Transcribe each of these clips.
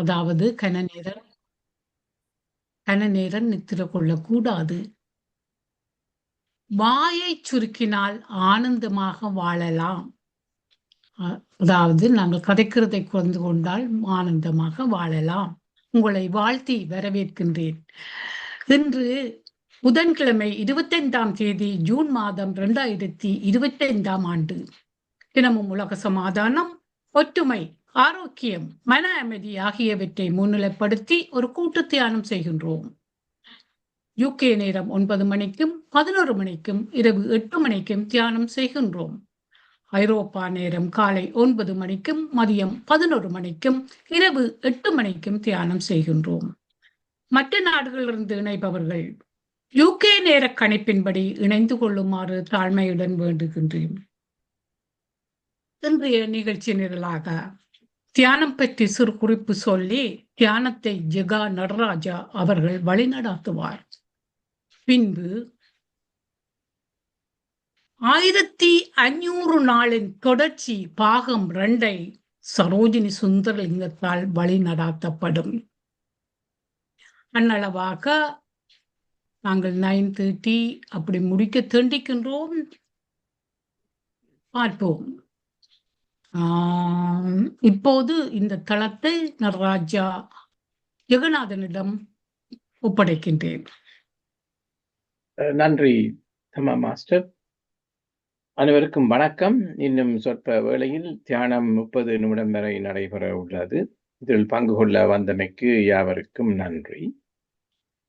அதாவது கன நேரம் நித்திர கொள்ளக்கூடாது. வாயைச் சுருக்கினால் ஆனந்தமாக வாழலாம். அதாவது நாங்கள் கதைக்கிறதை குறைந்து கொண்டால் ஆனந்தமாக வாழலாம். உங்களை வாழ்த்தி வரவேற்கின்றேன். இன்று புதன்கிழமை 25ஆம் தேதி ஜூன் மாதம் 2025ஆம் ஆண்டு. தினமும் உலக சமாதானம், ஒற்றுமை, ஆரோக்கியம், மன அமைதி ஆகியவற்றை முன்னிலைப்படுத்தி ஒரு கூட்டு தியானம் செய்கின்றோம். UK நேரம் 9 மணிக்கும் 11 மணிக்கும் இரவு 8 மணிக்கும் தியானம் செய்கின்றோம். ஐரோப்பா நேரம் காலை 9 மணிக்கும் மதியம் 11 மணிக்கும் இரவு 8 மணிக்கும் தியானம் செய்கின்றோம். மற்ற நாடுகளிலிருந்து இணைப்பவர்கள் UK நேர கணிப்பின்படி இணைந்து கொள்ளுமாறு தாழ்மையுடன் வேண்டுகின்றேன். இன்றைய நிகழ்ச்சி நிரலாக தியானம் பற்றி சிறு குறிப்பு சொல்லி தியானத்தை ஜெகா நடராஜா அவர்கள் வழிநடாத்துவார். பின்பு 1500 நாளின் தொடர்ச்சி பாகம் 2 சரோஜினி சுந்தரலிங்கத்தால் வழி நடாத்தப்படும். அன்னளவாக நாங்கள் 9:30 அப்படி முடிக்க தண்டிக்கின்றோம். பார்ப்போம். இப்போது இந்த தளத்தை நடராஜா ஜெகநாதனிடம் ஒப்படைக்கின்றேன். நன்றி தமா மாஸ்டர். அனைவருக்கும் வணக்கம். இன்னும் சொற்ப வேளையில் தியானம் 30 நிமிடம் வரை நடைபெற உள்ளது. இதில் பங்கு கொள்ள வந்தமைக்கு யாவருக்கும் நன்றி.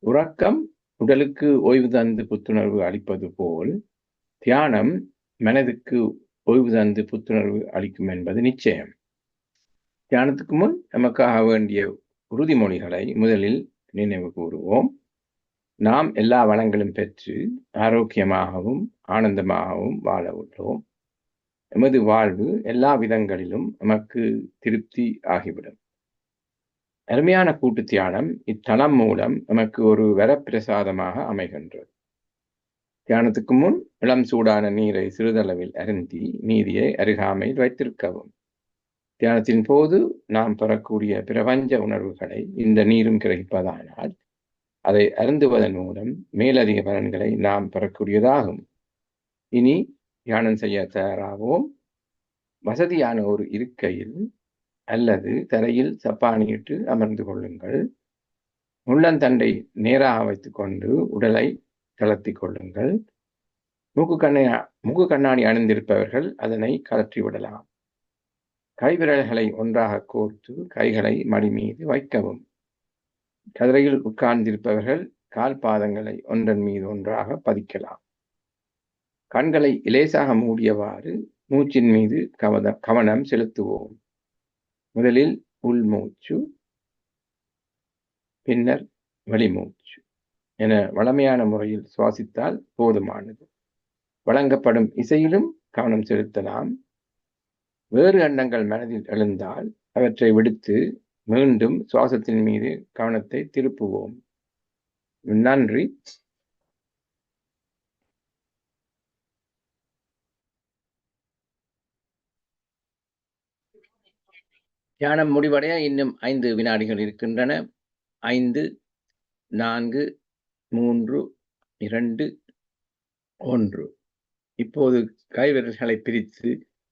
உறக்கம் உடலுக்கு ஓய்வு தந்து புத்துணர்வு அளிப்பது போல் தியானம் மனதுக்கு ஓய்வு தந்து புத்துணர்வு அளிக்கும் என்பது நிச்சயம். தியானத்துக்கு முன் நமக்காக வேண்டிய உறுதிமொழிகளை முதலில் நினைவு கூறுவோம். நாம் எல்லா வளங்களும் பெற்று ஆரோக்கியமாகவும் ஆனந்தமாகவும் வாழ உள்ளோம். எமது வாழ்வு எல்லா விதங்களிலும் நமக்கு திருப்தி ஆகிவிடும். அருமையான கூட்டு தியானம் இத்தலம் மூலம் நமக்கு ஒரு வரப்பிரசாதமாக அமைகின்றது. தியானத்துக்கு முன் இளம் சூடான நீரை சிறிதளவில் அருந்தி மீதியை அருகாமையில் வைத்திருக்கவும். தியானத்தின் போது நாம் பெறக்கூடிய பிரபஞ்ச உணர்வுகளை இந்த நீரும் கிரகிப்பதானால் அதை அருந்துவதன் மூலம் மேலதிக பலன்களை நாம் பெறக்கூடியதாகும். இனி தியானம் செய்ய தயாராகவும். வசதியான ஒரு இருக்கையில் அல்லது தரையில் சப்பானியிட்டு அமர்ந்து கொள்ளுங்கள். முள்ளந்தண்டை நேராக வைத்துக் கொண்டு உடலை தளர்த்தி கொள்ளுங்கள். மூக்கு கண்ணாடி அணிந்திருப்பவர்கள் அதனை கலற்றி விடலாம். கைவிரல்களை ஒன்றாக கோர்த்து கைகளை மடி மீது வைக்கவும். கதிரையில் உட்கார்ந்திருப்பவர்கள் கால் பாதங்களை ஒன்றன் மீது ஒன்றாக பதிக்கலாம். கண்களை இலேசாக மூடியவாறு மூச்சின் மீது கவனம் செலுத்துவோம். முதலில் உள்மூச்சு, பின்னர் வெளிமூச்சு என வழமையான முறையில் சுவாசித்தால் போதுமானது. வழங்கப்படும் இசையிலும் கவனம் செலுத்தலாம். வேறு எண்ணங்கள் மனதில் எழுந்தால் அவற்றை விடுத்து மீண்டும் சுவாசத்தின் மீது கவனத்தை திருப்புவோம். நன்றி. தியானம் முடிவடைய இன்னும் 5 வினாடிகள் இருக்கின்றன. 5, 4, 3, 2, 1. இப்போது கைவிரல்களை பிரித்து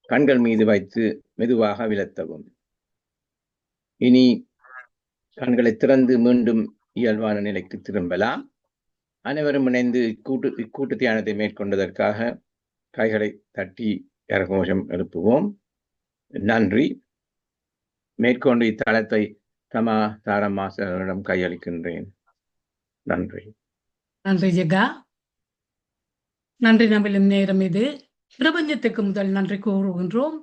கண்கள் மீது வைத்து மெதுவாக விலத்தவும். இனி கண்களை திறந்து மீண்டும் இயல்பான நிலைக்கு திரும்பலாம். அனைவரும் இணைந்து கூட்டு தியானத்தை மேற்கொண்டதற்காக கைகளை தட்டி கரகோஷம் எழுப்புவோம். நன்றி. மேற்கொண்டு இத்தளத்தை தமா தாரம் மாஸ்டரிடம் கையளிக்கின்றேன். நன்றி. நன்றி ஜெகா. நன்றி நம்பிலும் நேரம் இது. பிரபஞ்சத்துக்கு முதல் நன்றி கூறுகின்றோம்.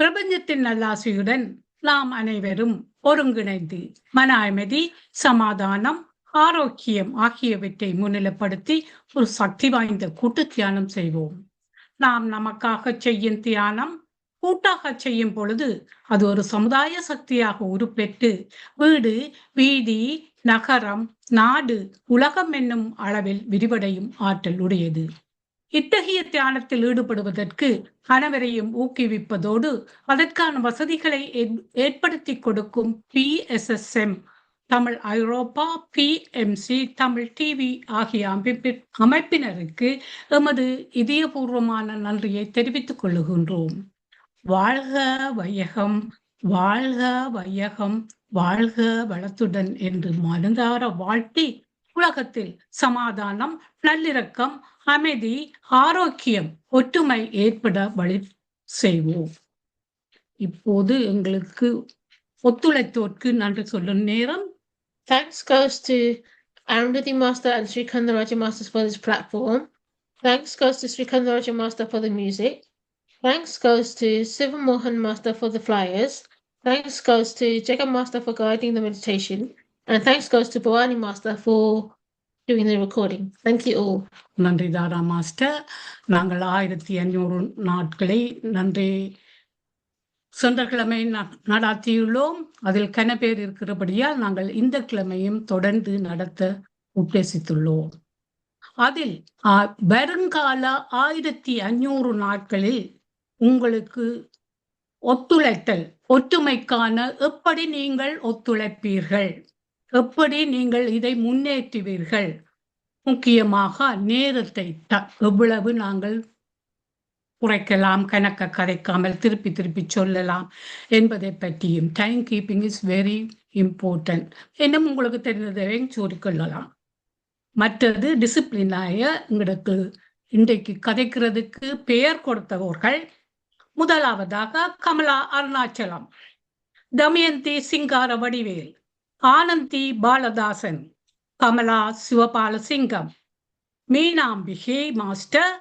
பிரபஞ்சத்தின் நல்லாசியுடன் நாம் அனைவரும் ஒருங்கிணைந்து மன அமைதி, சமாதானம், ஆரோக்கியம் ஆகியவற்றை முன்னிலைப்படுத்தி ஒரு சக்தி வாய்ந்த கூட்டு தியானம் செய்வோம். நாம் நமக்காக செய்யும் தியானம் கூட்டாக செய்யும் பொழுது அது ஒரு சமுதாய சக்தியாக உருப்பெற்று வீடு, வீதி, நகரம், நாடு, உலகம் என்னும் அளவில் விரிவடையும் ஆற்றல் உடையது. இத்தகைய தியானத்தில் ஈடுபடுவதற்கு அனைவரையும் ஊக்குவிப்பதோடு அதற்கான வசதிகளை ஏற்படுத்தி கொடுக்கும் PSSM தமிழ் ஐரோப்பா, PMC தமிழ் டிவி ஆகிய அமைப்பினருக்கு எமது இதயபூர்வமான நன்றியை தெரிவித்துக் கொள்ளுகின்றோம். வாழ்க வையகம், வாழ்க வையகம், வாழ்க வளத்துடன் என்று மனதார வாழ்த்தி உலகத்தில் சமாதானம், நல்லிணக்கம், அமைதி, ஆரோக்கியம், ஒற்றுமை ஏற்பட வழி செய்வோம். இப்போது எங்களுக்கு ஒத்துழைத்தோர்க்கு நன்றி சொல்லும் நேரம். Thanks goes to Arundhati Master and Sri Kandaraja Masters for this platform. Thanks goes to Sri Kandaraja Master for the music. Thanks goes to Siva Mohan Master for the flyers. Thanks goes to Jagat Master for guiding the meditation. And thanks goes to Bhavani Master for doing the recording. Thank you all. நன்றி தாரா master. நாங்கள் 1500 நாட்களை நன்றி சென்ற கிழமை நடாத்தியுள்ளோம். அதில் கன பேர் இருக்கிறபடியால் நாங்கள் இந்த கிழமையும் தொடர்ந்து நடத்த உத்தேசித்துள்ளோம். அதில் வருங்கால 1500 நாட்களில் உங்களுக்கு ஒத்துழைத்தல், ஒற்றுமைக்கான எப்படி நீங்கள் ஒத்துழைப்பீர்கள், எப்படி நீங்கள் இதை முன்னேற்றுவீர்கள், முக்கியமாக நேரத்தை எவ்வளவு நாங்கள் குறைக்கலாம், கணக்க கதைக்காமல் திருப்பி திருப்பி சொல்லலாம் என்பதை பற்றியும். Time keeping is very important. இன்னும் உங்களுக்கு தெரிந்ததை சொல்லிக்கொள்ளலாம். மற்றது டிசிப்ளினாய உங்களுக்கு இன்றைக்கு கதைக்கிறதுக்கு பெயர் கொடுத்தவர்கள் முதலாவதாக கமலா அருணாச்சலம், தமயந்தி சிங்கார வடிவேல், ஆனந்தி பாலதாசன், கமலா சிவபாலசிங்கம், மீனாம்பிகை மாஸ்டர்,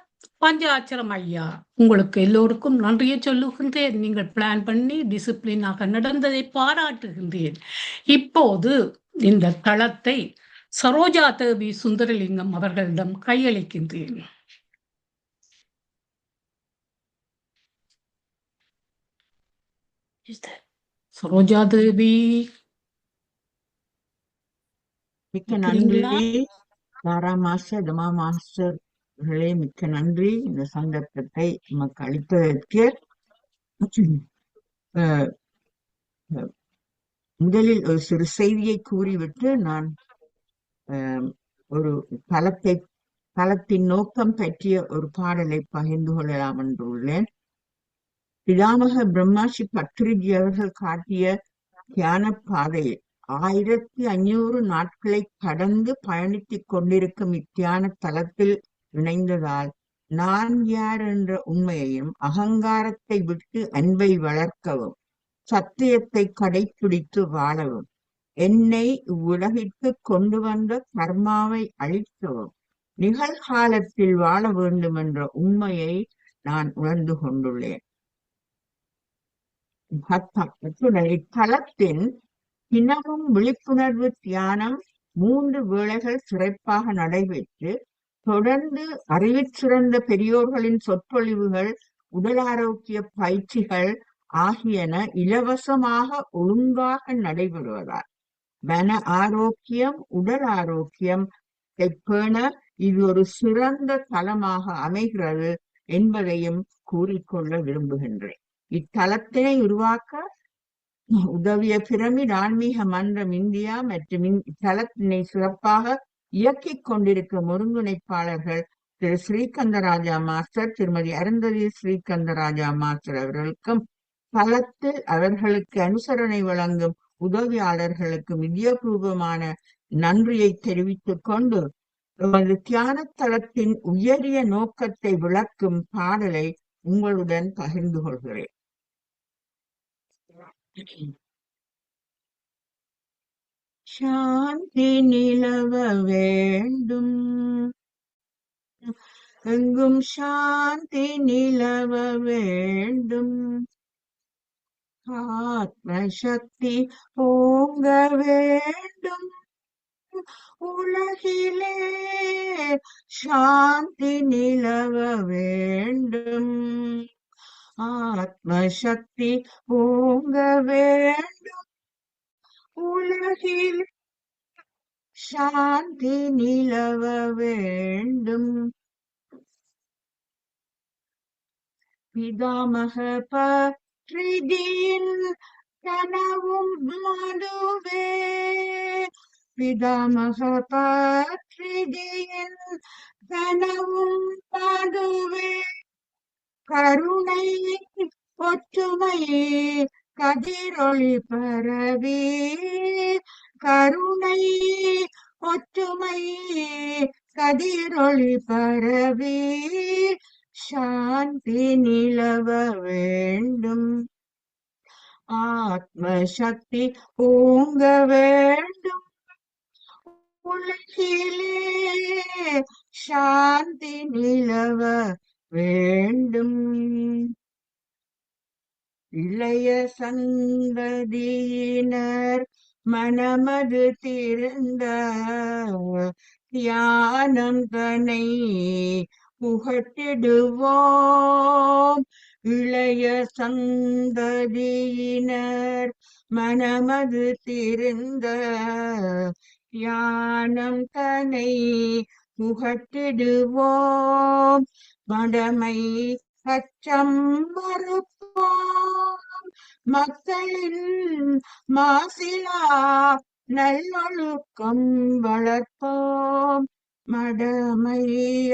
பஞ்சாட்சரம் ஐயா. உங்களுக்கு எல்லோருக்கும் நன்றியை சொல்லுகின்றேன். நீங்கள் பிளான் பண்ணி டிசிப்ளினாக நடந்ததை பாராட்டுகின்றேன். இப்போது இந்த தளத்தை சரோஜா தேவி சுந்தரலிங்கம் அவர்களிடம் கையளிக்கின்றேன். சரோஜா தேவி, மிக்க நன்றி தாரா மாஸ்டர், தமா மாஸ்டர்களே, மிக்க நன்றி இந்த சந்தர்ப்பத்தை நமக்கு அளித்ததற்கு. முதலில் ஒரு சிறு செய்தியை கூறிவிட்டு நான் ஒரு தளத்தின் நோக்கம் பற்றிய ஒரு பாடலை பகிர்ந்து கொள்ளலாம் என்றுள்ளேன். பிதாமக பிரம்மாஷி பத்ரிஜி அவர்கள் காட்டிய தியான பாதையில் 1500 நாட்களை கடந்து பயணித்துக் கொண்டிருக்கும் இத்தியான தலத்தில் இணைந்ததால் நான் யார் என்ற உண்மையையும் அகங்காரத்தை விட்டு அன்பை வளர்க்கவும் சத்தியத்தை கடைப்பிடித்து வாழவும் என்னை இவ்வுலகிற்கு கொண்டு வந்த கர்மாவை அழிக்கவும் நிகழ்காலத்தில் வாழ வேண்டும் என்ற உண்மையை நான் உணர்ந்து கொண்டுள்ளேன். இத்தலத்தின் தினமும் விழிப்புணர்வு தியானம் 3 வேளைகள் சிறப்பாக நடைபெற்று தொடர்ந்து அறிவிச்சிறந்த பெரியோர்களின் சொற்பொழிவுகள், உடல் ஆரோக்கிய பயிற்சிகள் ஆகியன இலவசமாக ஒழுங்காக நடைபெறுவதால் மன ஆரோக்கியம், உடல் ஆரோக்கியம் பேண இது ஒரு சிறந்த தலமாக அமைகிறது என்பதையும் கூறிக்கொள்ள விரும்புகின்றேன். இத்தலத்தினை உருவாக்க உதவிய பிரமிட் ஆன்மீக மன்றம் இந்தியா மற்றும் இத்தலத்தினை சிறப்பாக இயக்கிக் கொண்டிருக்கும் ஒருங்கிணைப்பாளர்கள் திரு ஸ்ரீகந்தராஜா மாஸ்டர், திருமதி அருந்ததி ஸ்ரீகந்தராஜா மாஸ்டர் அவர்களுக்கும் தலத்தில் அவர்களுக்கு அனுசரணை வழங்கும் உதவியாளர்களுக்கும் இதயபூர்வமான நன்றியை தெரிவித்துக் கொண்டு எமது தியான தலத்தின் உயரிய நோக்கத்தை விளக்கும் பாடலை உங்களுடன் பகிர்ந்து கொள்கிறேன். சாந்தி நிலவ வேண்டும், எங்கும் சாந்தி நிலவ வேண்டும், ஆத்மசக்தி ஓங்க வேண்டும், உலகிலே சாந்தி நிலவ வேண்டும், ஆத்மசக்தி ஓங்க வேண்டும், உலகில் சாந்தி நிலவ வேண்டும். பிதாமக பற்றிதின் கனவும் மதுவே பிதாமக பற்றிதின் கனவும் மதுவே கருணை ஒற்றுமை கதிரொளி பரவி கருணை ஒற்றுமை கதிரொளி பரவி சாந்தி நிலவ வேண்டும் ஆத்ம சக்தி ஓங்க வேண்டும் உலகிலே சாந்தி நிலவ வேண்டும் இளைய சந்ததியினர் மனமது திருந்த தியானம் தனை புகட்டிடுவோம் இளைய சந்ததியினர் மனமது திருந்த தியானம் தனை புகட்டிடுவோம் மடமை அச்சம் மறுப்போம் மக்களின் மாசிலா நல்லொழுக்கம் வளர்ப்போம் மடமை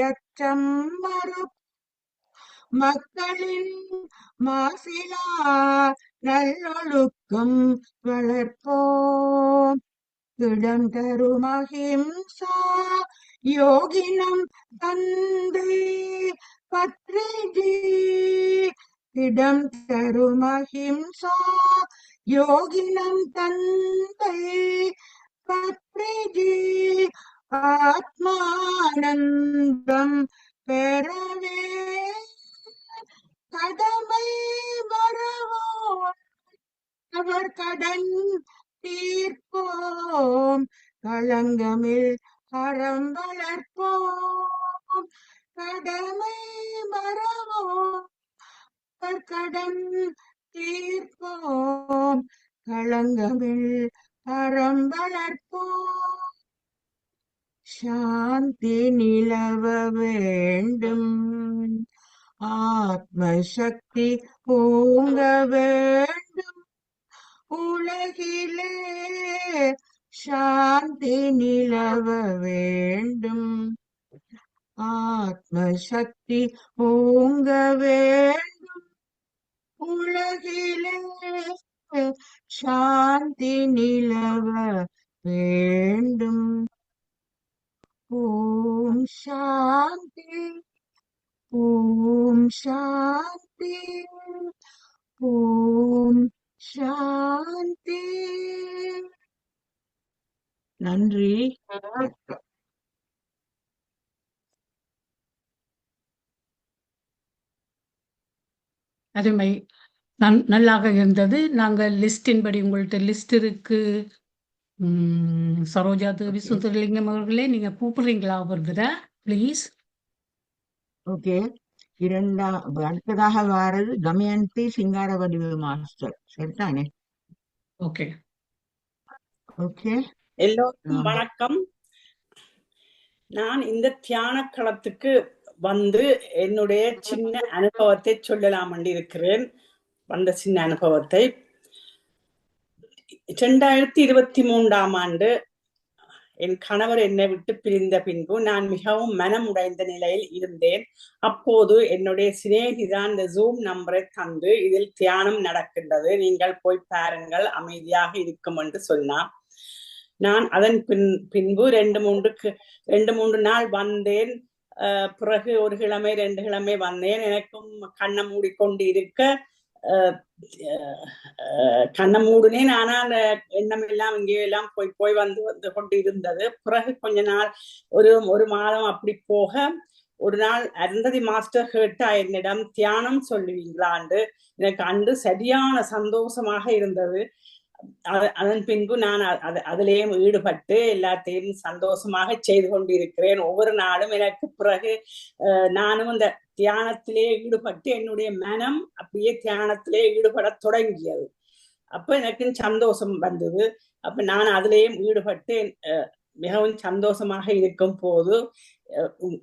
அச்சம் மறுப்போம் மக்களின் மாசிலா நல்லொழுக்கம் வளர்ப்போம் இடம் தரும் அஹிம்சா யோகினம் தந்தை பத்ரிஜி இடம் தரும் அஹிம்சா யோகினம் தந்தை பத்ரிஜி ஆத்மானந்தம் பெறவே கடமை வரவோம் அவர் கடன் தீர்ப்போம் களங்கமில் அறம் வளர்ப்போம் கடமை மறவோம் அவர் கடன் தீர்ப்போம் களங்கமில் அறம் வளர்ப்போம் சாந்தி நிலவ வேண்டும் ஆத்ம சக்தி ஓங்க வேண்டும் உலகிலே சாந்தி நிலவ வேண்டும் ஆத்ம சக்தி ஓங்க வேண்டும் உலகிலே சாந்தி நிலவ வேண்டும் ஓம் சாந்தி ஓம் சாந்தி ஓம் சாந்தி நன்றி அருமை. நல்லாக இருந்தது. நாங்கள் லிஸ்டின்படி உங்கள்ட்ட லிஸ்ட் இருக்கு. சரோஜா தேவி சுந்தரலிங்கம் அவர்களே, நீங்க கூப்பிடுறீங்களா ஒரு தடவை ப்ளீஸ்? ஓகே. அடுத்ததாக வாரது தமயந்தி சிங்காரவடிவு மாஸ்டர். சரிதானே? Okay okay. எல்லோருக்கும் வணக்கம். நான் இந்த தியான களத்துக்கு வந்து என்னுடைய சின்ன அனுபவத்தை சொல்லலாம் இருக்கிறேன். வந்த சின்ன அனுபவத்தை 2023ஆம் ஆண்டு என் கணவர் என்னை விட்டு பிரிந்த பின்பு நான் மிகவும் மனம் உடைந்த நிலையில் இருந்தேன். அப்போது என்னுடைய சிநேகிதான் இந்த ஜூம் நம்பரை தந்து இதில் தியானம் நடக்கின்றது, நீங்கள் போய் பாருங்கள், அமைதியாக இருக்கும் என்று சொன்னான். நான் அதன் பின்பு 2-3 நாள் வந்தேன். பிறகு ஒரு கிழமை 2 கிழமை வந்தேன். எனக்கும் கண்ணை மூடிக்கொண்டு இருக்க கண்ணை மூடுனேன். ஆனால் எண்ணம் எல்லாம் இங்கேயெல்லாம் போய் வந்து கொண்டு இருந்தது. பிறகு கொஞ்ச நாள் ஒரு மாதம் அப்படி போக ஒரு நாள் அருந்ததி மாஸ்டர் கேட்டா என்னிடம் தியானம் சொல்லுவீங்களாண்டு. எனக்கு அன்று சரியான சந்தோஷமாக இருந்தது. அதன் பின்பு நான் அதிலேயும் ஈடுபட்டு எல்லாத்தையும் சந்தோஷமாக செய்து கொண்டிருக்கிறேன். ஒவ்வொரு நாளும் எனக்கு பிறகு நானும் இந்த தியானத்திலே ஈடுபட்டு என்னுடைய மனம் அப்படியே தியானத்திலே ஈடுபட தொடங்கியது. அப்ப எனக்கு சந்தோஷம் வந்தது. அப்ப நான் அதிலேயும் ஈடுபட்டு மிகவும் சந்தோஷமாக இருக்கும் போது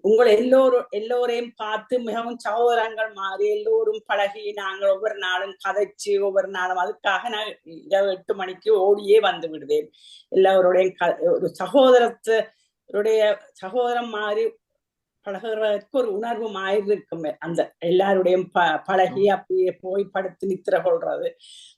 உங்கள் எல்லோரையும் பார்த்து மிகவும் சகோதரங்கள் மாதிரி எல்லோரும் பழகி நாங்கள் ஒவ்வொரு நாளும் கதைச்சு ஒவ்வொரு நாளும் அதுக்காக நான் 8 மணிக்கு ஓடியே வந்து விடுவேன். எல்லோருடைய ஒரு சகோதரம் மாதிரி பழகிறதுக்கு ஒரு உணர்வு மாயிருக்கும். அந்த எல்லாருடையும் பழகி அப்படியே போய் படுத்து நித்திர கொள்றது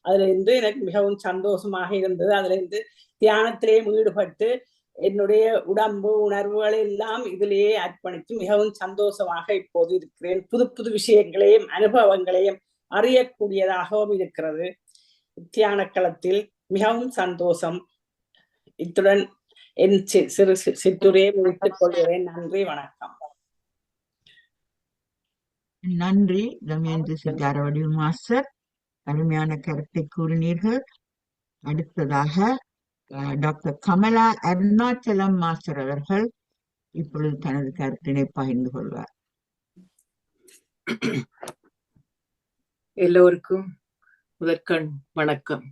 அதுல இருந்து எனக்கு மிகவும் சந்தோஷமாக இருந்தது. அதுல இருந்து தியானத்திலேயும் ஈடுபட்டு என்னுடைய உடம்பு உணர்வுகள் எல்லாம் இதிலேயே அர்ப்பணித்து மிகவும் சந்தோஷமாக இப்போது இருக்கிறேன். புது புது விஷயங்களையும் அனுபவங்களையும் அறியக்கூடியதாகவும் இருக்கிறது. தியான களத்தில் மிகவும் சந்தோஷம். இத்துடன் என் சிறு சிற்றுரையை முடித்துக் கொள்கிறேன். நன்றி, வணக்கம். நன்றி தமயந்தி சிங்கார வடிவு மாஸ்டர், அருமையான கருத்தை கூறினீர்கள். அடுத்ததாக டாக்டர் கமலா அருணாச்சலம் மாஸ்டர் அவர்கள் இப்பொழுது தனது கருத்தினை பகிர்ந்து கொள்வார். எல்லோருக்கும் முதற்கண் வணக்கம்.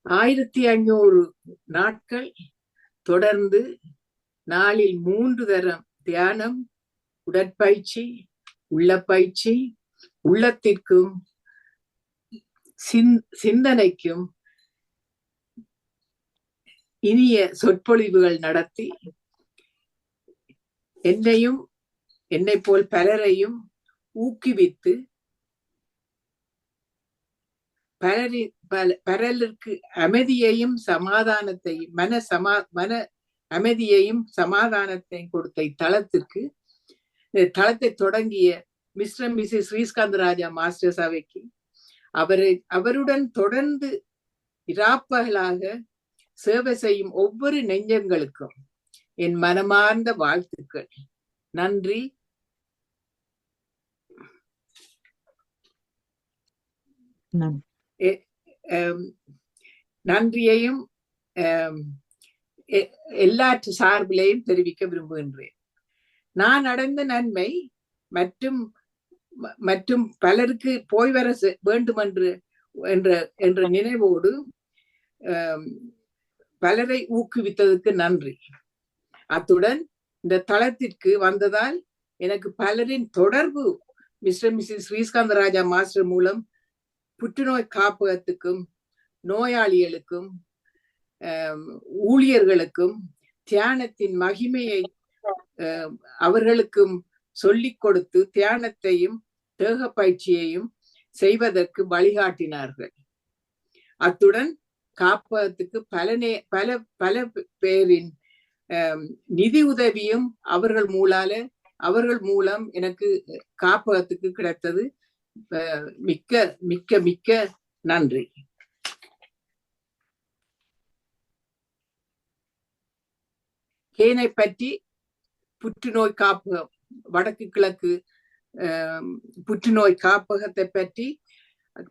1500 நாட்கள் தொடர்ந்து நாளில் 3 தரம் தியானம், உடற்பயிற்சி, உள்ளப்பயிற்சி, உள்ளத்திற்கும் சிந்தனைக்கும் இனிய சொற்பொழிவுகள் நடத்தி என்னையும் என்னை போல் பலரையும் ஊக்குவித்து பலருக்கு அமைதியையும் சமாதானத்தையும் மன அமைதியையும் சமாதானத்தையும் கொடுத்த இத்தளத்திற்கு தளத்தை தொடங்கிய மிஸ்டர் மிஸ்ஸஸ் ஸ்ரீஸ்காந்தராஜா மாஸ்டர் சபைக்கு அவருடன் தொடர்ந்து இராப்பகலாக சேவை செய்யும் ஒவ்வொரு நெஞ்சங்களுக்கும் என் மனமார்ந்த வாழ்த்துக்கள். நன்றி. நன்றியையும் எல்லாற்று சார்பிலையும் தெரிவிக்க விரும்புகின்றேன். நான் அடைந்த நன்மை மற்றும் பலருக்கு போய் வர வேண்டும் என்ற நினைவோடு பலரை ஊக்குவித்ததற்கு நன்றி. அத்துடன் இந்த தளத்திற்கு வந்ததால் எனக்கு பலரின் தொடர்பு மிஸ்டர் மிஸ்ஸஸ் ஸ்ரீஸ்காந்தராஜா மாஸ்டர் மூலம் புற்றுநோய் காப்பகத்துக்கும் நோயாளிகளுக்கும் ஊழியர்களுக்கும் தியானத்தின் மகிமையை அவர்களுக்கும் சொல்லிக் கொடுத்து தியானத்தையும் தேக பயிற்சியையும் செய்வதற்கு வழிகாட்டினார்கள். அத்துடன் காப்பகத்துக்கு பல பேரின் நிதி உதவியும் அவர்கள் மூலம் எனக்கு காப்பகத்துக்கு கிடைத்தது. மிக்க மிக்க மிக்க நன்றி. கேனை பற்றி புற்றுநோய் காப்பகம், வடக்கு கிழக்கு புற்றுநோய் காப்பகத்தை பற்றி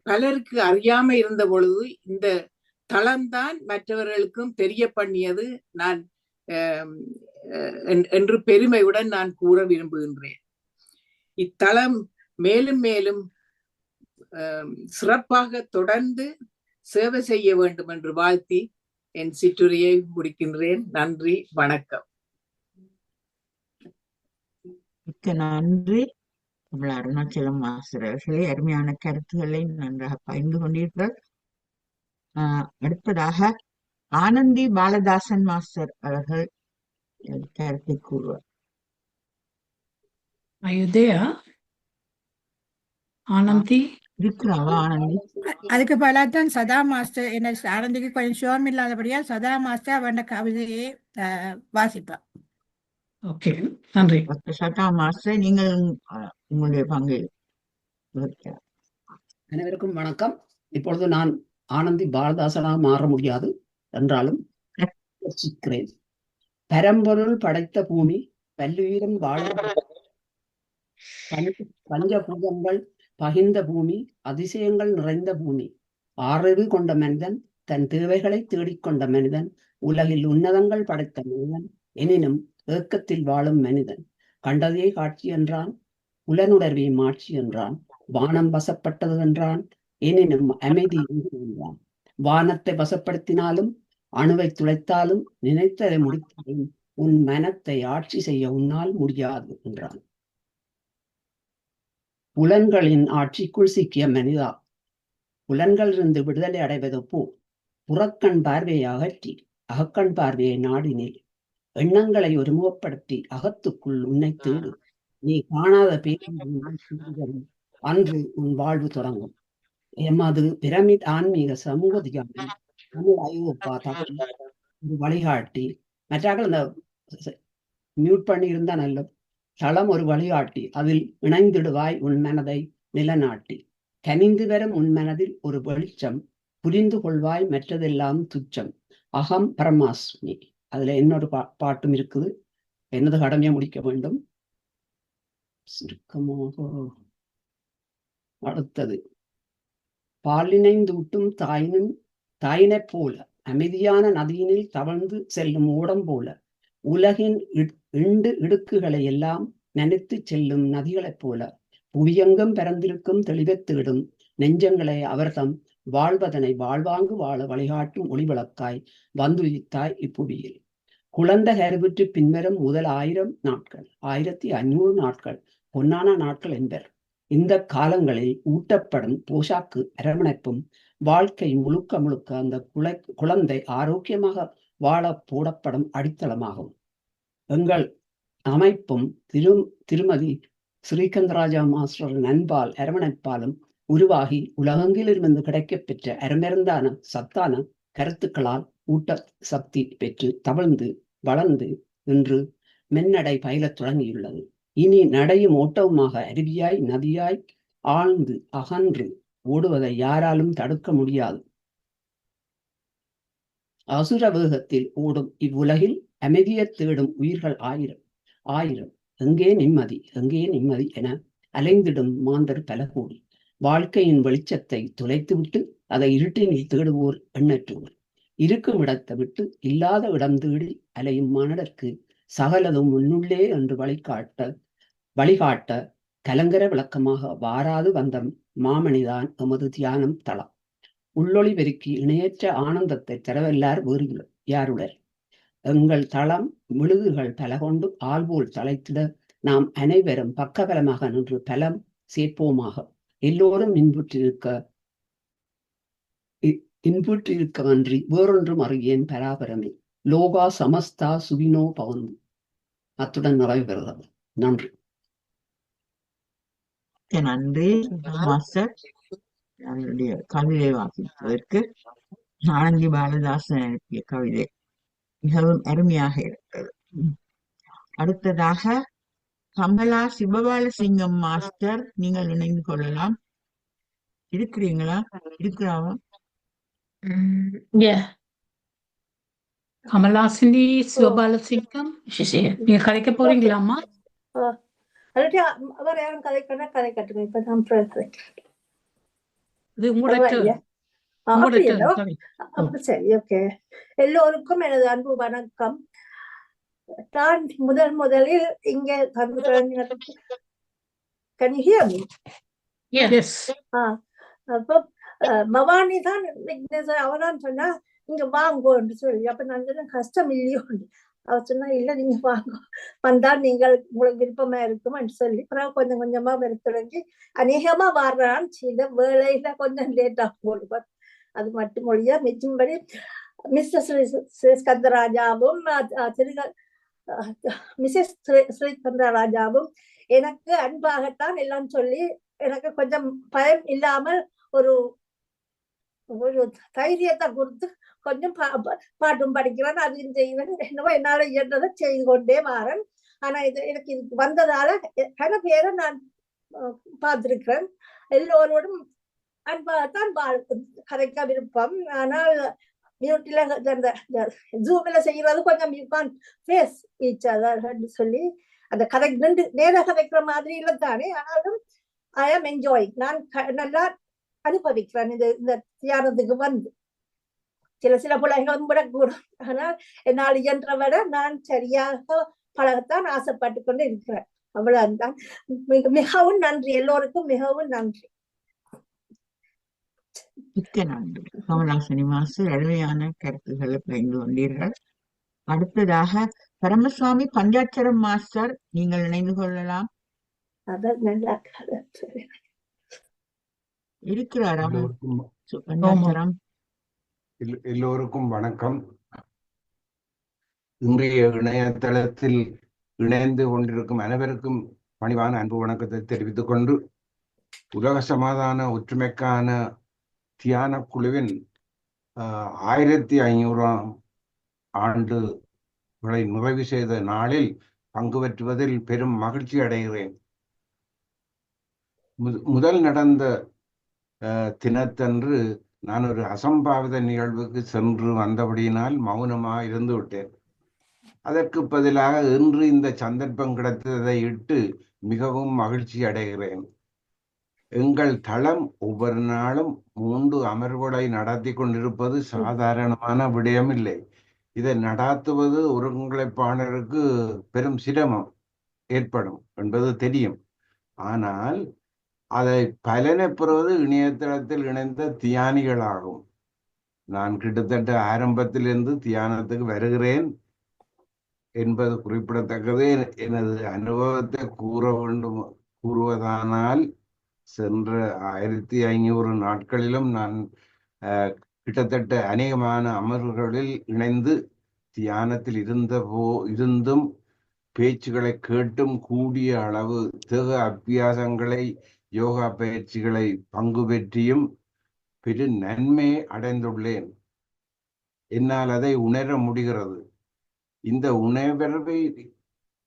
பலருக்கு அறியாம இருந்த பொழுது இந்த தளம்தான் மற்றவர்களுக்கும் தெரிய பண்ணியது நான் என்று பெருமையுடன் நான் கூற விரும்புகின்றேன். இத்தளம் மேலும் மேலும் சிறப்பாக தொடர்ந்து சேவை செய்ய வேண்டும் என்று வாழ்த்தி என் சிற்றுரையை முடிக்கின்றேன். நன்றி, வணக்கம். மிக்க நன்றி அருணாச்சலம் மாஸ்டர் அவர்களே, அருமையான கருத்துக்களை நன்றாக பகிர்ந்து கொண்டீர்கள். அடுத்ததாக ஆனந்தி பாலதாசன் மாஸ்டர் அவர்கள் கருத்தை கூறுவார். அயுதயா ஆனந்தி இருக்கிறாவா? ஆனந்தி அதுக்கு பலத்தான் சதா மாஸ்டர் என்ன ஆனந்திக்கு கொஞ்சம் ஷோம் இல்லாதபடியா சதா மாஸ்டர் அவன் கவிதையை வாசிப்பா. ஓகே, நன்றி. சதா மாஸ்டர், நீங்கள் உங்களுடைய பங்கு. அனைவருக்கும் வணக்கம். இப்பொழுது நான் ஆனந்தி பாலதாசனாக மாற முடியாது என்றாலும் யோசிக்கிறேன். பரம்பொருள் படைத்த பூமி, பல்லுயிரும் வாழ பஞ்சபூதங்கள் பகிர்ந்த பூமி, அதிசயங்கள் நிறைந்த பூமி, ஆறறிவு கொண்ட மனிதன், தன் தேவைகளை தேடிக்கொண்ட மனிதன், உலகில் உன்னதங்கள் படைத்த மனிதன், எனினும் ஏக்கத்தில் வாழும் மனிதன், கண்டதையே காட்சி என்றான், புலனுணர்வை மாட்சி என்றான், வானம் வசப்பட்டது என்றான், எனினும் அமைதி என்றான். வானத்தை வசப்படுத்தினாலும் அணுவை துளைத்தாலும் நினைத்ததை முடித்தாலும் உன் மனத்தை ஆட்சி செய்ய உன்னால் முடியாது என்றான். புலன்களின் ஆட்சிக்குள் சிக்கிய மனிதா, புலன்களிலிருந்து விடுதலை அடைவது போ. புறக்கண் பார்வையை அகற்றி அகக்கண் பார்வையை நாடினேன். எண்ணங்களை ஒருமுகப்படுத்தி அகத்துக்குள் உன்னை தேடு. நீ காணாத பேரும் அன்று உன் வாழ்வு தொடங்கும். எமது பிரமிட் ஆன்மீக சமூக தியானம் தமிழ் ஐரோப்பா தமிழ் ஒரு வழிகாட்டி. மற்றாக்கள் அந்த மியூட் பண்ணி இருந்தா நல்ல தளம் ஒரு வழிகாட்டி. அதில் இணைந்திடுவாய் உன் மனதை நிலநாட்டி. கனிந்து வரும் உன் மனதில் ஒரு வெளிச்சம். புரிந்து கொள்வாய் மற்றதெல்லாம் துச்சம். அகம் பரமாஸ்மி. அதுல இன்னொரு பாட்டும் இருக்குது. எனது கடமையை முடிக்க வேண்டும். சுருக்கமாக அடுத்தது. பாலினைந்தூட்டும் தாயினைப் போல அமைதியான நதியினில் தவழ்ந்து செல்லும் ஓடம் போல உலகின் இடுக்குகளை எல்லாம் நினைத்து செல்லும் நதிகளைப் போல புவியெங்கும் பரந்திருக்கும் தெளிவைத் தேடும் நெஞ்சங்களை அவர்தம் வாழ்வதனை வாழ்வாங்கு வாழ வழிகாட்டும் ஒளிவிளக்காய் வந்துயித்தாய் இப்புவியில். குழந்தை கருவுற்று பின்வரும் முதல் 1000 நாட்கள் 1500 நாட்கள் பொன்னான நாட்கள் என்பர். இந்த காலங்களில் ஊட்டப்படும் போஷாக்கு அரவணைப்பும் வாழ்க்கை முழுக்க முழுக்க அந்த குழந்தை ஆரோக்கியமாக வாழ போடப்படும் அடித்தளமாகும். எங்கள் அமைப்பும் திருமதி ஸ்ரீகந்தராஜா மாஸ்டரின் அன்பால் அரவணைப்பாலும் உருவாகி உலகெங்கிலிருந்து கிடைக்கப்பெற்ற அருமருந்தான சத்தான கருத்துக்களால் ஊட்ட சக்தி பெற்று தவழ்ந்து வளர்ந்து இன்று மென்னடை பயிலத் தொடங்கியுள்ளது. இனி நடையும் ஓட்டவுமாக அருவியாய் நதியாய் ஆழ்ந்து அகன்று ஓடுவதை யாராலும் தடுக்க முடியாது. அசுர வேகத்தில் ஓடும் இவ்வுலகில் அமைதியை தேடும் உயிர்கள் ஆயிரம் எங்கே நிம்மதி எங்கே நிம்மதி என அலைந்திடும் மாந்தர் பல கோடி. வாழ்க்கையின் வெளிச்சத்தை துளைத்துவிட்டு அதை இருட்டினில் தேடுவோர் எண்ணற்றோர். இருக்கும் இடத்தை விட்டு இல்லாத இடம் தேடி அலையும் மானடற்கு சகலதும் முன்னுள்ளே என்று வழிகாட்ட கலங்கர விளக்கமாக வாராது வந்த மாமணிதான் எமது தியானம் தளம். உள்ளொளி பெருக்கி இணையற்ற ஆனந்தத்தை தரவல்லார் வேறு யாருளர். எங்கள் தளம் விழுதுகள் பல கொண்டு ஆள்போல் தலைத்திட நாம் அனைவரும் பக்கபலமாக நின்று பலம் சேர்ப்போமாக. எல்லோரும் இன்புற்றிருக்கவன்றி வேறொன்றும் அறியேன் பராபரமே. லோகா சமஸ்தா சுவினோ பவந்து. அத்துடன் நிறைவு பெறுகிறது. நன்றி. நன்றி மாஸ்டர். அவருடைய கவிதை வாசிப்பதற்கு ஆனந்தி பாலதாசன் அனுப்பிய கவிதை மிகவும் அருமையாக இருக்கிறது. அடுத்ததாக கமலா சிவபாலசிங்கம் மாஸ்டர், நீங்கள் இணைந்து கொள்ளலாம். இருக்கிறீங்களா? இருக்கிறாவா? கமலாசினி சிவபாலசிங்கம், நீங்க கதைக்க போறீங்களாமா? அவர் யாரும் கதை கட்டுங்க. இப்ப நான் இது உங்களோட சரி, ஓகே. எல்லோருக்கும் எனது அன்பு வணக்கம். நான் முதலில் இங்கே அப்போ பவானி தான் அவதான் சொன்னா இங்க வாங்கோன்னு சொல்லி. அப்ப நான் சொன்ன கஷ்டம் இல்லையோ. அவர் சொன்னா இல்ல நீங்க வாங்க, வந்தா நீங்கள் உங்களுக்கு விருப்பமா இருக்கும்னு சொல்லி அப்புறம் கொஞ்சம் கொஞ்சமா வர தொடங்கி அநேகமா வர்றான். சில வேளையில கொஞ்சம் லேட்டா போடுவார். அது மட்டும் மொழியா மிச்சம்படி மிஸ்டர் ஸ்ரீஸ்கந்தராஜாவும் மிஸ்ஸஸ் ஸ்ரீஸ்கந்தராஜாவும் எனக்கு அன்பாகத்தான் எல்லாம் சொல்லி எனக்கு கொஞ்சம் பயம் இல்லாமல் ஒரு தைரியத்தை கொடுத்து கொஞ்சம் பாட்டும் படிக்கிறான், அதையும் செய்வேன். என்னவோ என்னால இயன்றதை செய்து கொண்டே வாரன். ஆனா எனக்கு இதுக்கு வந்ததால பல பேரை நான் பார்த்திருக்கிறேன். எல்லோரோடும் அன்பாகத்தான் கதைக்க விருப்பம். ஆனால் மியூட்டில அந்த ஜூம்ல செய்யறது கொஞ்சம் you can't face each other சொல்லி அந்த கதை நேர கதைக்கிற மாதிரி இல்லை தானே. ஆனாலும் ஐ ஆம் என்ஜாயிங். நான் நல்லா அனுபவிக்கிறேன் இந்த தியானத்துக்கு வந்து. சில பிள்ளைகளும் விடக்கூடும். ஆனால் என்னால் இயன்ற விட நான் சரியாக பழகத்தான் ஆசைப்பட்டு கொண்டு இருக்கிறேன். அவ்வளவுதான். மிகவும் நன்றி, எல்லோருக்கும் மிகவும் நன்றி. மிக்க நன்றி. கமலாசனி மாஸ்டர் அருமையான கருத்துக்களை பகிர்ந்து கொண்டீர்கள். அடுத்ததாக பரமசுவாமி பஞ்சாட்சரம் மாஸ்டர், நீங்கள் இணைந்து கொள்ளலாம். அதான் நல்லா இருக்கிறாரா எல்லோருக்கும் பஞ்சாட்சரம்? எல்லோருக்கும் வணக்கம். இன்றைய இணையதளத்தில் இணைந்து கொண்டிருக்கும் அனைவருக்கும் பணிவான அன்பு வணக்கத்தை தெரிவித்துக் கொண்டு, உலக சமாதான ஒற்றுமைக்கான தியான குழுவின் 1500ஆம் ஆண்டுகளை நிறைவு செய்த நாளில் பங்கு பெற்றுவதில் பெரும் மகிழ்ச்சி அடைகிறேன். முதல் நடந்த தினத்தன்று நான் ஒரு அசம்பாவித நிகழ்வுக்கு சென்று வந்தபடியினால் மௌனமாக இருந்து விட்டேன். அதற்கு பதிலாக இன்று இந்த சந்தர்ப்பம் கிடைத்ததை இட்டு மிகவும் மகிழ்ச்சி அடைகிறேன். எங்கள் தளம் ஒவ்வொரு நாளும் 3 அமர்வுகளை நடத்தி கொண்டிருப்பது சாதாரணமான விடயம் இல்லை. இதை நடாத்துவது ஒருங்கிணைப்பாளருக்கு பெரும் சிரமம் ஏற்படும் என்பது தெரியும். ஆனால் அதை பலனை பெறுவது இணையதளத்தில் இணைந்த தியானிகளாகும். நான் கிட்டத்தட்ட ஆரம்பத்திலிருந்து தியானத்துக்கு வருகிறேன் என்பது குறிப்பிடத்தக்கது. எனது அனுபவத்தை கூறுவதானால் சென்ற 1500 நாட்களிலும் நான் கிட்டத்தட்ட அநேகமான அமர்வுகளில் இணைந்து தியானத்தில் இருந்தும் பேச்சுகளை கேட்டும் கூடிய அளவு தேக அபியாசங்களை, யோகா பயிற்சிகளை பங்கு பெற்றியும் பெரு நன்மை அடைந்துள்ளேன். என்னால் அதை உணர முடிகிறது. இந்த உணர்வை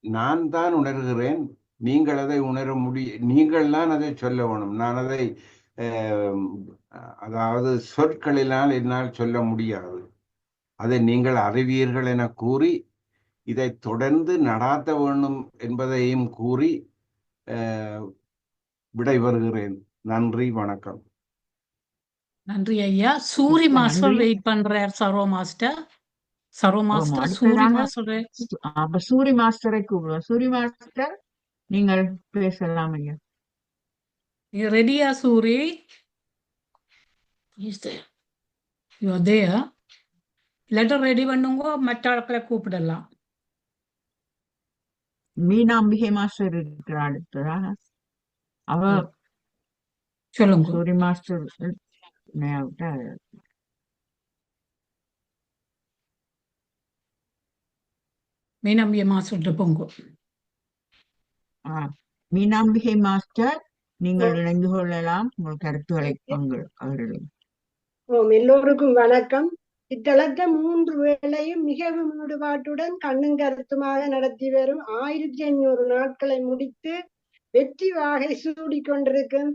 நான் தான் உணர்கிறேன். நீங்கள் அதை உணர நீங்கள் தான் அதை சொல்ல வேணும். நான் அதை அதாவது சொற்களினால் என்னால் சொல்ல முடியாது. அதை நீங்கள் அறிவீர்கள் என கூறி இதை தொடர்ந்து நடாத்த வேண்டும் என்பதையும் கூறி விடைபெறுகிறேன். நன்றி, வணக்கம். நன்றி ஐயா. சூரி மாஸ்டர் வெயிட் பண்றார். சரோ மாஸ்டர் சூரி மாஸ்டர் சூரி மாஸ்டரை கூப்பிடுவோம். சூரி மாஸ்டர், நீங்கள் பேசலாம் ஐயா. ரெடியா சூரி? லெட்டர் ரெடி பண்ணுங்க, மற்ற ஆட்களை கூப்பிடலாம். மீனாம்பிகை மாஸ்டர் இருக்கிறார் அடுத்ததாக. அவ சொல்லுங்க. சூரி மாஸ்டர் மீனாம்பிகை மாஸ்டர் பொங்கு. மீனாம்பிகை மாஸ்டர், நீங்கள் இணைந்து கொள்ளலாம். உங்கள் கருத்துக்களை அவர்களும். எல்லோருக்கும் வணக்கம். இத்தலத்தை 3 வேளையும் மிகவும் ஈடுபாட்டுடன் கண்ணும் கருத்துமாக நடத்தி வரும் 1500 நாட்களை முடித்து வெற்றி வாகை சூடிக்கொண்டிருக்கும்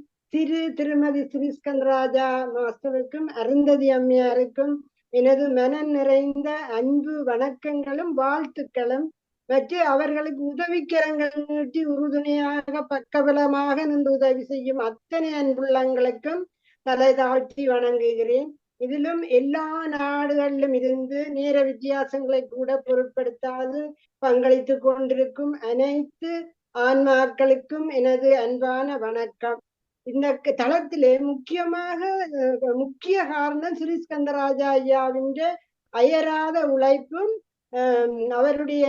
திருமதி ஸ்ரீஸ்கந்தராஜா மாஸ்டருக்கும் அருந்ததி அம்மையாருக்கும் எனது மனம் நிறைந்த அன்பு வணக்கங்களும் வாழ்த்துக்களும் மற்றும் அவர்களுக்கு உதவிக்கரங்கள் நீட்டி உறுதுணையாக பக்கபலமாக நின்று உதவி செய்யும் அத்தனை அன்புள்ளங்களுக்கும் தலை தாழ்த்தி வணங்குகிறேன். இதிலும் எல்லா நாடுகளிலும் இருந்து நேர வித்தியாசங்களை கூட பொருட்படுத்தாது பங்களித்து கொண்டிருக்கும் அனைத்து ஆன்மாக்களுக்கும் எனது அன்பான வணக்கம். இந்த தளத்திலே முக்கிய காரணம் ஸ்ரீஸ்கந்தராஜா ஐயாவின் அயராத உழைப்பும் அவருடைய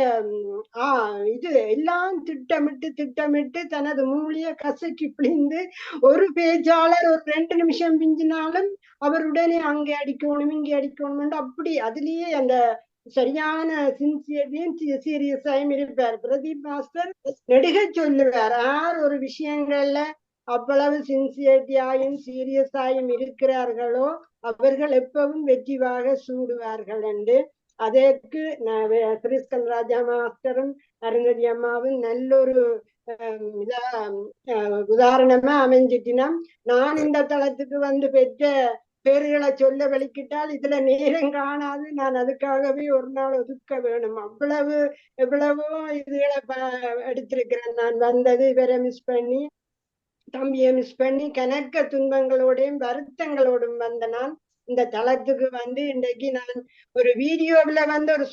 இது எல்லாம் திட்டமிட்டு தனது மூலிய கசக்கி பிழிந்து ஒரு பேச்சாளர் ஒரு 2 நிமிஷம் பிஞ்சினாலும் அவருடனே அங்கே அடிக்கணும் இங்கே அடிக்கணும் அப்படி அதுலயே அந்த சரியான சின்சியரையும் சீரியஸாயும் இருப்பார். பிரதீப் மாஸ்டர் நெடுக சொல்லுவார், யார் ஒரு விஷயங்கள்ல அவ்வளவு சின்சியரிட்டியாயும் சீரியஸாயும் இருக்கிறார்களோ அவர்கள் எப்பவும் வெற்றிவாக சூடுவார்கள் என்று. அதற்கு ஸ்ரீஸ்கந்தராஜா மாஸ்டரும் அருந்ததி அம்மாவும் நல்லொரு உதாரணமா அமைஞ்சிட்டினம். நான் இந்த தளத்துக்கு வந்து பெற்ற பேர்களை சொல்ல வெளிக்கிட்டால் இதுல நேரம் காணாது. நான் அதுக்காகவே ஒரு நாள் ஒதுக்க வேணும். எவ்வளவோ இதுகளை எடுத்திருக்கிறேன். நான் வந்தது இவரை மிஸ் பண்ணி, தம்பியை மிஸ் பண்ணி, கணக்க துன்பங்களோடையும் வருத்தங்களோடும் வந்த நான் இந்த தளத்துக்கு வந்து இன்றைக்கு நான் ஒரு வீடியோவில் வந்து ஒரு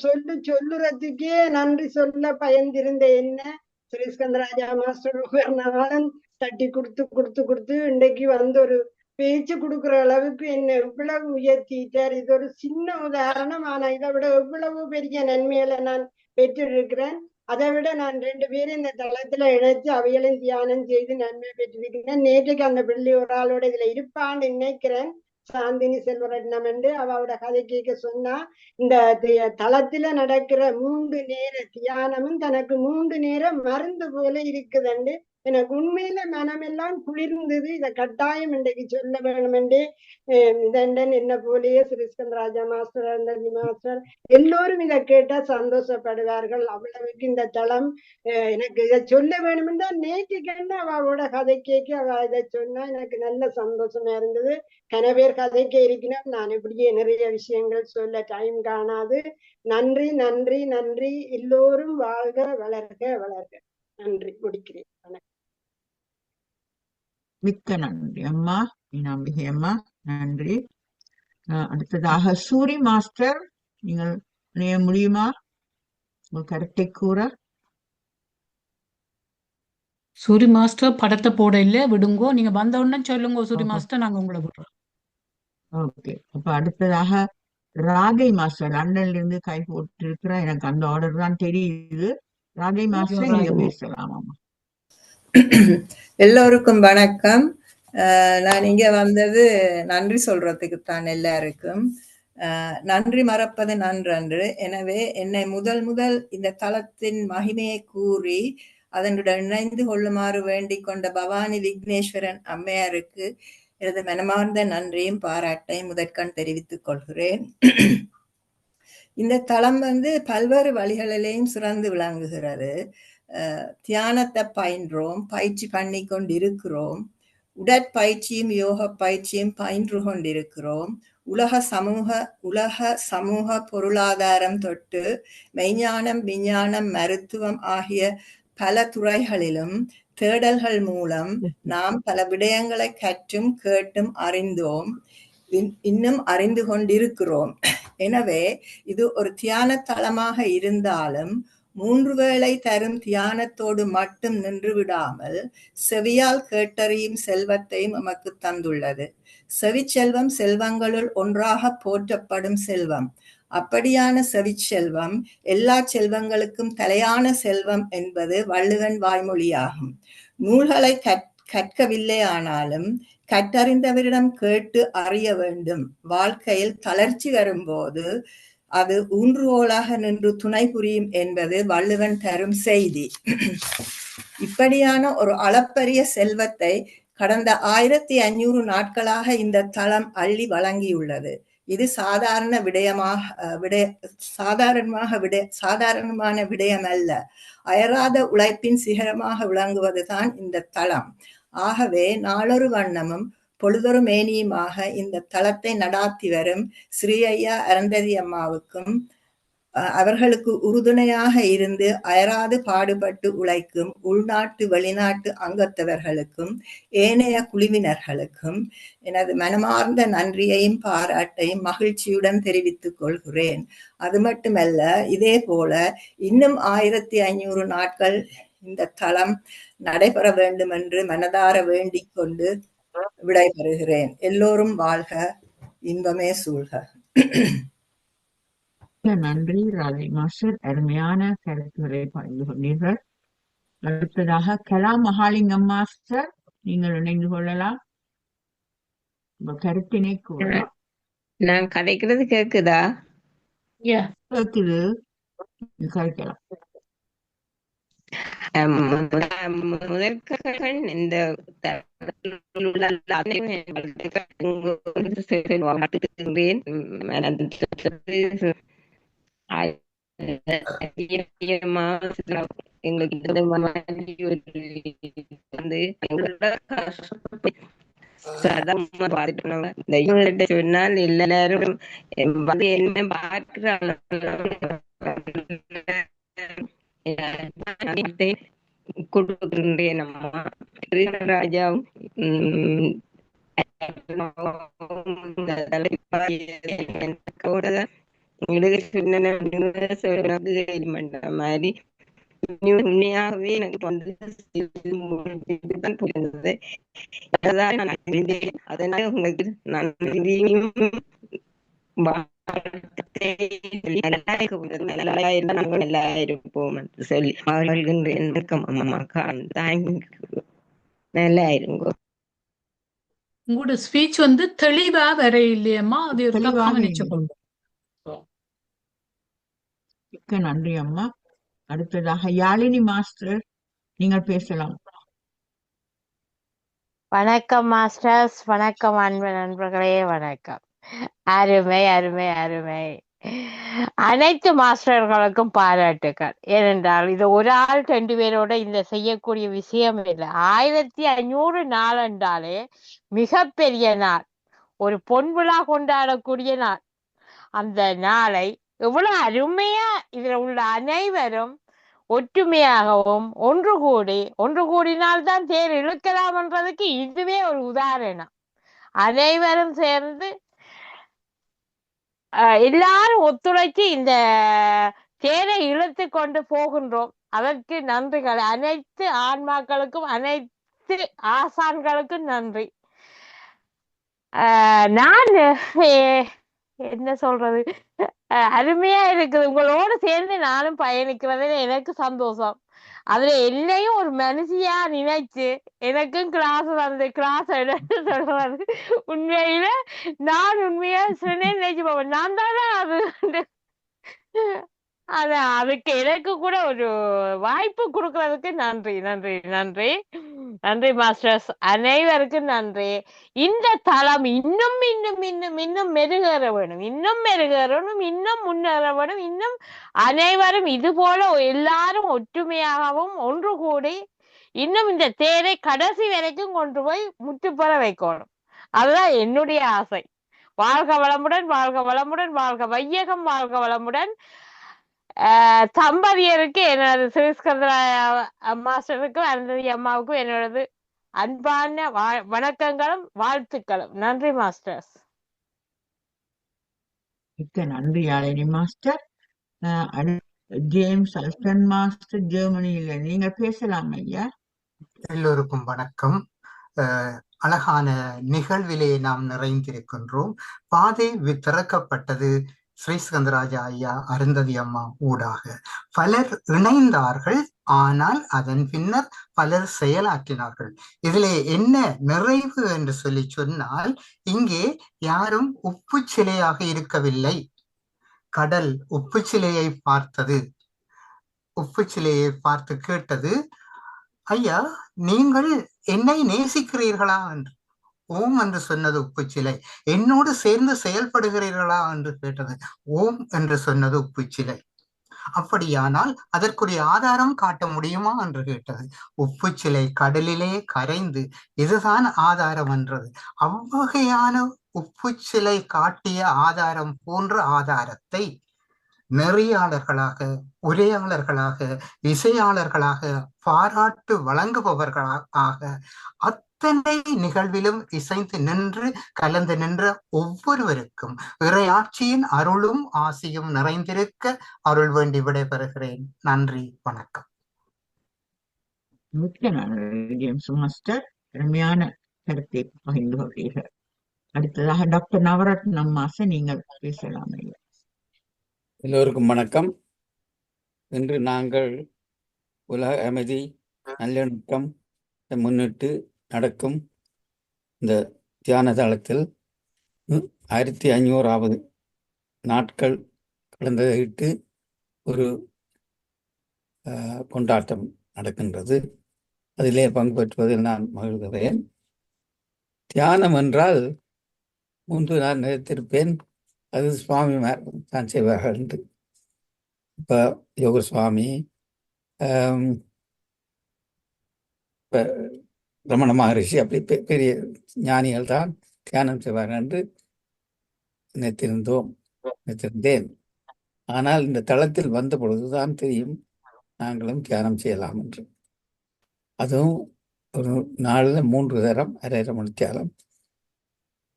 சொல்லுறதுக்கே நன்றி சொல்ல பயந்திருந்த என்ன ஸ்ரீஸ்கந்தராஜா மாஸ்டர் ஒவ்வொரு நாளும் தட்டி கொடுத்து இன்றைக்கு வந்து ஒரு பேச்சு கொடுக்குற அளவுக்கு என்ன எவ்வளவு உயர்த்திட்டார். இது ஒரு சின்ன உதாரணம். ஆனா இதை விட எவ்வளவு பெரிய நன்மைகளை நான் பெற்றிருக்கிறேன். அதை விட நான் 2 பேரும் இந்த தளத்துல இணைச்சு அவைகளும் தியானம் செய்து நன்மை பெற்றிருக்கிறேன். நேற்றுக்கு அந்த பிள்ளை ஒரு ஆளோட இதுல இருப்பான்னு நினைக்கிறேன், சாந்தினி செல்வரட்னம் என்று அவளோட கதை கேட்க சொன்னா, இந்த தளத்துல நடக்கிற 3 நேர தியானமும் தனக்கு 3 நேரம் மருந்து போல இருக்குதுண்டு. எனக்கு உண்மையில மனமெல்லாம் குளிர்ந்தது. இதை கட்டாயம் இன்றைக்கு சொல்ல வேணும் என்று இதண்டன் என்ன போலேயே ஸ்ரீஸ்கந்தராஜா மாஸ்டர், அருந்ததி மாஸ்டர் எல்லோரும் இதை கேட்டா சந்தோஷப்படுவார்கள். அவ்வளவுக்கு இந்த தளம் எனக்கு இதை சொல்ல வேணும் தான் நேற்று கேட்டு அவளோட கதை கேட்க அவ இதை சொன்னா எனக்கு நல்ல சந்தோஷமா இருந்தது. கனவேர் கதைக்கு இருக்கணும். நான் இப்படியே நிறைய விஷயங்கள் சொல்ல டைம் காணாது. நன்றி நன்றி நன்றி. எல்லோரும் வாழ்க வளர்க வளர்க. நன்றி. முடிக்கிறேன். வணக்கம். மிக்க நன்றி அம்மா, மீனாம்பிகை அம்மா, நன்றி. அடுத்ததாக சூரி மாஸ்டர், நீங்கள் இணைய முடியுமா? உங்கள் கருத்தை கூற. சூரி மாஸ்டர் படத்தை போட இல்ல, விடுங்கோ. நீங்க வந்த உடனே சொல்லுங்க சூரி மாஸ்டர், நாங்க உங்களை விடுறோம். ஓகே, அப்ப அடுத்ததாக ராகை மாஸ்டர் லண்டன்ல இருந்து கை போட்டு இருக்கிற, எனக்கு அந்த ஆர்டர் தான் தெரியுது. ராகை மாஸ்டர் நீங்க பேசலாம் அம்மா. எல்லோருக்கும் வணக்கம். நான் இங்க வந்தது நன்றி சொல்றதுக்குத்தான் எல்லாருக்கும். நன்றி மறப்பது நன்றன்று. எனவே என்னை முதல் இந்த தளத்தின் மகிமையை கூறி அதனுடன் இணைந்து கொள்ளுமாறு வேண்டிக் கொண்ட பவானி விக்னேஸ்வரன் அம்மையாருக்கு எனது மனமார்ந்த நன்றியும் பாராட்டையும் முதற்கண் தெரிவித்துக் கொள்கிறேன். இந்த தளம் பல்வேறு வழிகளிலேயும் சிறந்து விளங்குகிறது. தியானத்தை பயின்றோம், பயிற்சி பண்ணி கொண்டிருக்கிறோம். உடற்பயிற்சியும் யோக பயிற்சியும் பயின்று கொண்டிருக்கிறோம். உலக சமூக பொருளாதாரம் தொட்டு மெய்ஞானம், விஞ்ஞானம், மருத்துவம் ஆகிய பல துறைகளிலும் தேடல்கள் மூலம் நாம் பல விடயங்களை கற்றும் கேட்டும் அறிந்தோம், இன்னும் அறிந்து கொண்டிருக்கிறோம். எனவே இது ஒரு தியான தளமாக இருந்தாலும் 3 வேளை தரும் தியானத்தோடு மட்டும் நின்று விடாமல் செவியால் கேட்டறியும் செல்வத்தையும் நமக்கு தந்துள்ளது. செவிச்செல்வம் செல்வங்களுள் ஒன்றாக போற்றப்படும் செல்வம். அப்படியான செவிச்செல்வம் எல்லா செல்வங்களுக்கும் தலையான செல்வம் என்பது வள்ளுவன் வாய்மொழியாகும். நூல்களை கற்கவில்லை ஆனாலும் கற்றறிந்தவரிடம் கேட்டு அறிய வேண்டும். வாழ்க்கையில் தளர்ச்சி வரும்போது அது ஊன்றுகோலாக நின்று துணை புரியும் என்பது வள்ளுவன் தரும் செய்தி. இப்படியான ஒரு அளப்பரிய செல்வத்தை கடந்த 1500 நாட்களாக இந்த தளம் அள்ளி வழங்கியுள்ளது. இது சாதாரணமான விடயம் அல்ல. அயராத உழைப்பின் சிகரமாக விளங்குவதுதான் இந்த தளம். ஆகவே நாளொரு வண்ணமும் பொழுதொரு மேனியுமாக இந்த தளத்தை நடாத்தி வரும் ஸ்ரீ ஐயா அருந்ததி அம்மாவுக்கும் அவர்களுக்கு உறுதுணையாக இருந்து அயராது பாடுபட்டு உழைக்கும் உள்நாட்டு வெளிநாட்டு அங்கத்தவர்களுக்கும் ஏனைய குழுவினர்களுக்கும் எனது மனமார்ந்த நன்றியையும் பாராட்டையும் மகிழ்ச்சியுடன் தெரிவித்துக் கொள்கிறேன். அது மட்டுமல்ல, இதே போல இன்னும் 1500 நாட்கள் இந்த தளம் நடைபெற வேண்டும் என்று மனதார வேண்டிக் கொண்டு விடைபெறுகிறேன். எல்லோரும் வாழ்க, இன்பமே சூழ்க. நன்றி ராதை மாஸ்டர், அருமையான கருத்துக்களை பகிர்ந்து கொண்டீர்கள். அடுத்ததாக கலா மகாலிங்கம் மாஸ்டர், நீங்கள் இணைந்து கொள்ளலாம். உங்க கருத்தினை கூறலாம். நான் கதைக்கிறது கேக்குதா? கேக்குது, கதைக்கலாம். முதற்கண் இந்த சொன்னால் எல்லாரும் என்ன பார்க்கிறாங்க கொடுக்கின்றேன். அம்மா ராஜாவும் மாதிரி உண்மையாகவே எனக்கு வந்து தான் புரிந்தது. அதான் நான் அறிந்தேன். அதனால உங்களுக்கு நன்றியும் நல்லா இருந்தா நாங்கள் நல்லா இருப்போம் என்று சொல்லி வாழ்கின்றேன். அம்மா தேங்க்யூ. நல்லா இருங்கோ. உங்களோட ஸ்பீச் வந்து தெளிவா வர இல்லையம்மா, அது ஒரு தெளிவாக கவனிச்சு இல்லை. கொண்டு. மிக்க நன்றி அம்மா. அடுத்ததாக யாழினி மாஸ்டர், நீங்கள் பேசலாம். வணக்கம் மாஸ்டர்ஸ், வணக்கம் அன்பு நண்பர்களே, வணக்கம். அருமை அருமை அருமை. அனைத்து மாஸ்டர்களுக்கும் பாராட்டுக்கள். ஏனென்றால் இது ஒரு ஆள் 2 பேரோட இந்த செய்யக்கூடிய விஷயம் இல்லை. 1500 நாள் என்றாலே மிகப்பெரிய நாள், ஒரு பொன் விழா கொண்டாடக்கூடிய நாள். அந்த நாளை எவ்வளவு அருமையா இதுல உள்ள அனைவரும் ஒற்றுமையாகவும் ஒன்று கூடினால்தான் தேர் இழுக்கலாம் என்றதுக்கு இதுவே ஒரு உதாரணம். அனைவரும் சேர்ந்து எல்லாரும் ஒத்துழைச்சு இந்த தேரை இழுத்து கொண்டு போகின்றோம். அதற்கு நன்றிகள். அனைத்து ஆன்மாக்களுக்கும் அனைத்து ஆசான்களுக்கும் நன்றி. நான் என்ன சொல்றது, அருமையா இருக்குது. உங்களோட சேர்ந்து நானும் பயணிக்கிறதுல எனக்கு சந்தோஷம். அதுல என்னையும் ஒரு மனுஷியா நினைச்சு எனக்கும் கிளாஸ் வந்து கிளாஸ் எடுத்து சொல்றது உண்மையில நான் உண்மையா நினைச்சு போவேன். நான் தானே அது அதுக்கு எனக்கு கூட ஒரு வாய்ப்பு கொடுக்கறதுக்கு நன்றி நன்றி நன்றி நன்றி மாஸ்டர்ஸ், அனைவருக்கும் நன்றி. இந்த தளம் இன்னும் இன்னும் இன்னும் இன்னும் மெருகேற வேணும், இன்னும் மெருகேறணும், இன்னும் முன்னேற வேணும். இன்னும் அனைவரும் இது போல எல்லாரும் ஒற்றுமையாகவும் ஒன்று கூடி இன்னும் இந்த தேரை கடைசி வரைக்கும் கொண்டு போய் முற்றுப்பெற வைக்கணும். அதுதான் என்னுடைய ஆசை. வாழ்க வளமுடன், வாழ்க வளமுடன், வாழ்க வையகம், வாழ்க வளமுடன். தம்பதியருக்கு என்னோட ஸ்ரீஸ்கந்தர மாஸ்டருக்கும் அருந்ததி அம்மாவுக்கும் என்னோடது அன்பான வணக்கங்களும் வாழ்த்துக்களும். நன்றி மாஸ்டர்ஸ். மிக்க நன்றி யாழினி மாஸ்டர். ஜேம்ஸ் அல்டன் மாஸ்டர் ஜெர்மனியில, நீங்க பேசலாம் ஐயா. எல்லோருக்கும் வணக்கம். அழகான நிகழ்விலே நாம் நிறைந்திருக்கின்றோம். பாதை திறக்கப்பட்டது ஸ்ரீஸ்கந்தராஜா ஐயா, அருந்ததி அம்மா ஊடாக. பலர் இணைந்தார்கள், ஆனால் அதன் பின்னர் பலர் செயலாற்றினார்கள். இதிலே என்ன நிறைவு என்று சொல்லி சொன்னால், இங்கே யாரும் உப்பு சிலையாக இருக்கவில்லை. கடல் உப்பு சிலையை பார்த்தது, உப்பு சிலையை பார்த்து கேட்டது, ஐயா நீங்கள் என்னை நேசிக்கிறீர்களா என்று. ஓம் என்று சொன்னது உப்பு சிலை. என்னோடு சேர்ந்து செயல்படுகிறீர்களா என்று கேட்டது. ஓம் என்று சொன்னது உப்பு சிலை. அப்படியானால் அதற்குரிய ஆதாரம் காட்ட முடியுமா என்று கேட்டது. உப்பு சிலை கடலிலே கரைந்து இதுதான் ஆதாரம் என்றது. அவ்வகையான உப்பு சிலை காட்டிய ஆதாரம் போன்ற ஆதாரத்தை நெறியாளர்களாக, உரையாளர்களாக, இசையாளர்களாக, பாராட்டு வழங்குபவர்களாக அத்தனை நிகழ்விலும் இசைந்து நின்று கலந்து நின்ற ஒவ்வொருவருக்கும் இறையாட்சியின் அருளும் ஆசியும் நிறைந்திருக்க அருள் வேண்டி விடைபெறுகிறேன். நன்றி, வணக்கம். மிக்க நன்றி ஜேம்ஸ் மாஸ்டர், அருமையான கருத்தை பகிர்ந்து கொள்கிறீர்கள். அடுத்ததாக டாக்டர் நவரத்னம் மாஸ்டர், நீங்கள் பேசலாம் ஐயா. எல்லோருக்கும் வணக்கம். இன்று நாங்கள் உலக அமைதி நல்லிணக்கம் முன்னிட்டு நடக்கும் இந்த தியான தளத்தில் 1500வது நாட்கள் கடந்ததையிட்டு ஒரு கொண்டாட்டம் நடக்கின்றது. அதிலே பங்கு பெற்றுவதில் நான் மகிழ்கிறேன். தியானம் என்றால் முன்பு நான் நினைத்திருப்பேன் அது சுவாமிமார் தான் செய்வார்கள் என்று. இப்போ யோக சுவாமி, ரமண மகரிஷி, அப்படி பெரிய ஞானிகள் தான் தியானம் செய்வார்கள் என்று நினைத்திருந்தேன். ஆனால் இந்த தளத்தில் வந்த பொழுதுதான் தெரியும் நாங்களும் தியானம் செய்யலாம் என்று. அதுவும் ஒரு நாளில் 3 தரம், அரை மணி தியானம்.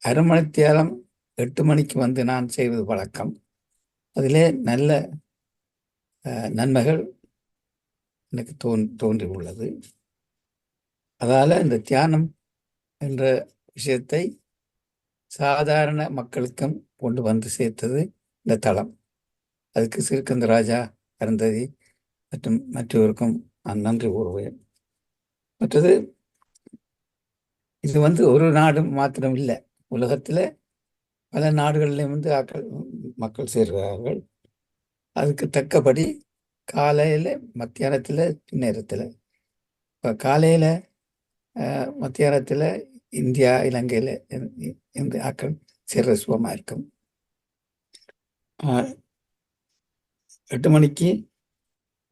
அரை மணி தியானம் 8 மணிக்கு வந்து நான் செய்வது வழக்கம். அதிலே நல்ல நன்மைகள் எனக்கு தோன்றியுள்ளது. அதால இந்த தியானம் என்ற விஷயத்தை சாதாரண மக்களுக்கும் கொண்டு வந்து சேர்த்தது இந்த தளம். அதுக்கு ஸ்ரீஸ்கந்தராஜா அருந்ததி மற்றும் மற்றவருக்கும் நான் நன்றி கூறுவேன். மற்றது இது ஒரு நாடு மாத்திரம் இல்லை, உலகத்தில் பல நாடுகளிலும் மக்கள் சேர்கிறார்கள். அதுக்கு தக்கபடி காலையில் மத்தியானத்தில் நேரத்தில் இப்போ காலையில் மத்தியானத்தில் இந்தியா இலங்கையில் இந்த ஆக்கள் சேர்ற சுகமாக இருக்கும். 8 மணிக்கு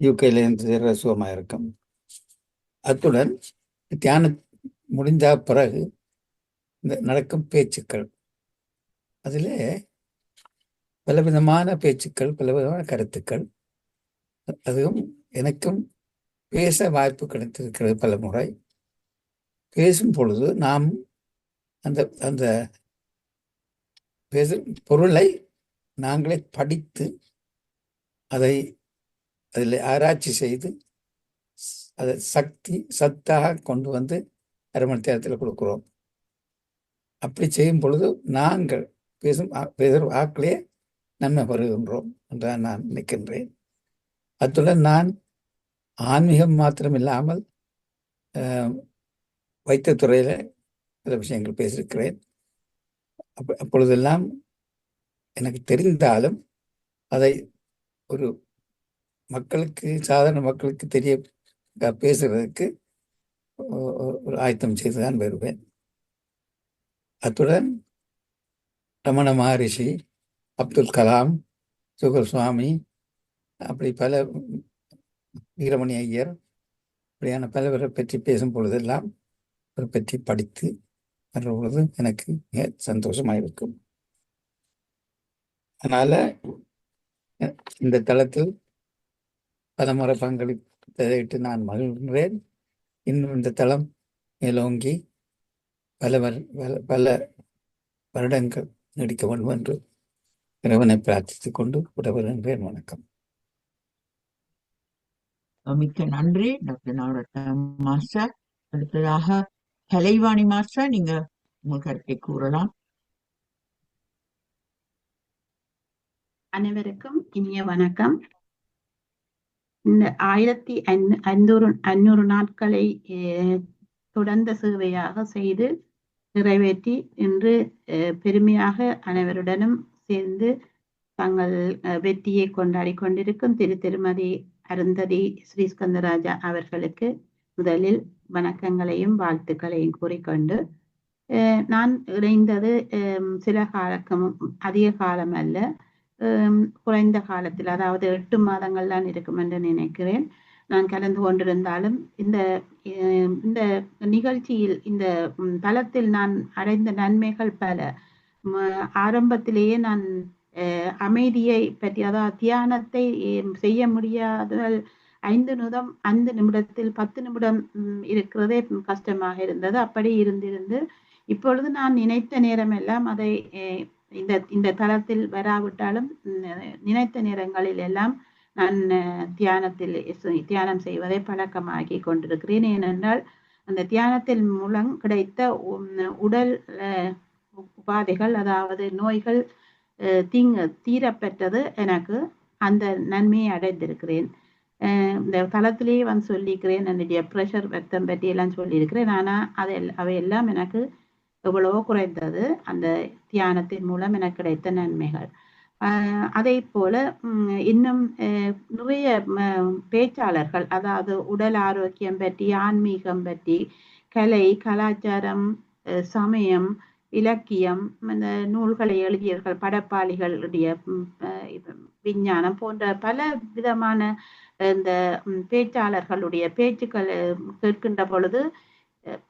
யூகேல இருந்து சேர்ற சுகமாக இருக்கும். அத்துடன் தியானம் முடிந்த பிறகு இந்த நடக்கும் பேச்சுக்கள், அதில் பலவிதமான பேச்சுக்கள், பலவிதமான கருத்துக்கள். அதுவும் எனக்கும் பேச வாய்ப்பு கிடைத்திருக்கிறது பல முறை. பேசும் பொழுது நாம் அந்த அந்த பேசும் பொருளை நாங்களே படித்து அதில் ஆராய்ச்சி செய்து அதை சத்தாக கொண்டு வந்து 1/2 மணி நேரத்தில் கொடுக்குறோம். அப்படி செய்யும் பொழுது நாங்கள் பேசும் ஆக்களே நன்மை பெறுகின்றோம் என்று நான் நினைக்கின்றேன். அத்துடன் நான் ஆன்மீகம் மாத்திரம் இல்லாமல் வைத்தியத்துறையில் சில விஷயங்கள் பேசியிருக்கிறேன். அப்பொழுதெல்லாம் எனக்கு தெரிந்தாலும் அதை ஒரு மக்களுக்கு, சாதாரண மக்களுக்கு தெரிய பேசுறதுக்கு ஒரு ஆயத்தம் செய்துதான் வருவேன். அத்துடன் ரமண மகரிஷி, அப்துல் கலாம், சுகர் சுவாமி, அப்படி பல, வீரமணி ஐயர், அப்படியான பலவரை பற்றி பேசும் பொழுதெல்லாம் அவரை பற்றி படித்து வர்ற பொழுது எனக்கு மிக சந்தோஷமாக இருக்கும். அதனால இந்த தளத்தில் பலமுறை பங்களித்து நான் மகிழ்கிறேன். இன்னும் இந்த தளம் மேலோங்கி பல வருடங்கள் நீடிக்க வேண்டும் என்று இறைவனை பிரார்த்தித்துக் கொண்டு விடைபெறுகின்றேன். வணக்கம். மிக்க நன்றி டாக்டர் நவரத்னம் மாஸ்டர். அடுத்ததாக கலைவாணி மாஸ்டர், நீங்க உங்கள் கருத்தை கூறலாம். அனைவருக்கும் இனிய வணக்கம். இந்த 1500 நாட்களை தொடர்ந்த சேவையாக செய்து நிறைவேற்றி இன்று பெருமையாக அனைவருடனும் சேர்ந்து தங்கள் வெற்றியை கொண்டாடி கொண்டிருக்கும் திருமதி அருந்ததி ஸ்ரீஸ்கந்தராஜா அவர்களுக்கு முதலில் வணக்கங்களையும் வாழ்த்துக்களையும் கூறிக்கொண்டு, நான் இணைந்தது சில அதிக காலம் அல்ல, குறைந்த காலத்தில், அதாவது 8 மாதங்கள் தான் இருக்கும் என்று நினைக்கிறேன். நான் கலந்து கொண்டிருந்தாலும் இந்த நிகழ்ச்சியில், இந்த தளத்தில் நான் அடைந்த நன்மைகள் பல. ஆரம்பத்திலேயே நான் அமைதியை பற்றி, அதாவது தியானத்தை செய்ய முடியாததால் 5 நிமிடத்தில் 10 நிமிடம் இருக்கிறதே கஷ்டமாக இருந்தது. அப்படி இருந்து இப்பொழுது நான் நினைத்த நேரம் எல்லாம் அதை இந்த தளத்தில் வராவிட்டாலும் நினைத்த நேரங்களில் எல்லாம் நான் தியானம் செய்வதை பழக்கமாக்கி கொண்டிருக்கிறேன். ஏனென்றால் அந்த தியானத்தின் மூலம் கிடைத்த உடல் உபாதைகள், அதாவது நோய்கள் தீரப்பெற்றது. எனக்கு அந்த நன்மையை அடைந்திருக்கிறேன். இந்த தளத்திலேயே சொல்லியிருக்கிறேன், என்னுடைய ப்ரெஷர் ரத்தம் பற்றி எல்லாம் சொல்லியிருக்கிறேன். ஆனால் அவையெல்லாம் எனக்கு எவ்வளவோ குறைந்தது அந்த தியானத்தின் மூலம் எனக்கு கிடைத்த நன்மைகள். அதே போல இன்னும் நிறைய பேச்சாளர்கள், அதாவது உடல் ஆரோக்கியம் பற்றி, ஆன்மீகம் பற்றி, கலை, கலாச்சாரம், சமயம், இலக்கியம், இந்த நூல்களை எழுதியவர்கள், படைப்பாளிகளுடைய விஞ்ஞானம் போன்ற பல விதமான இந்த பேச்சாளர்களுடைய பேச்சுக்கள் கேட்கின்ற பொழுது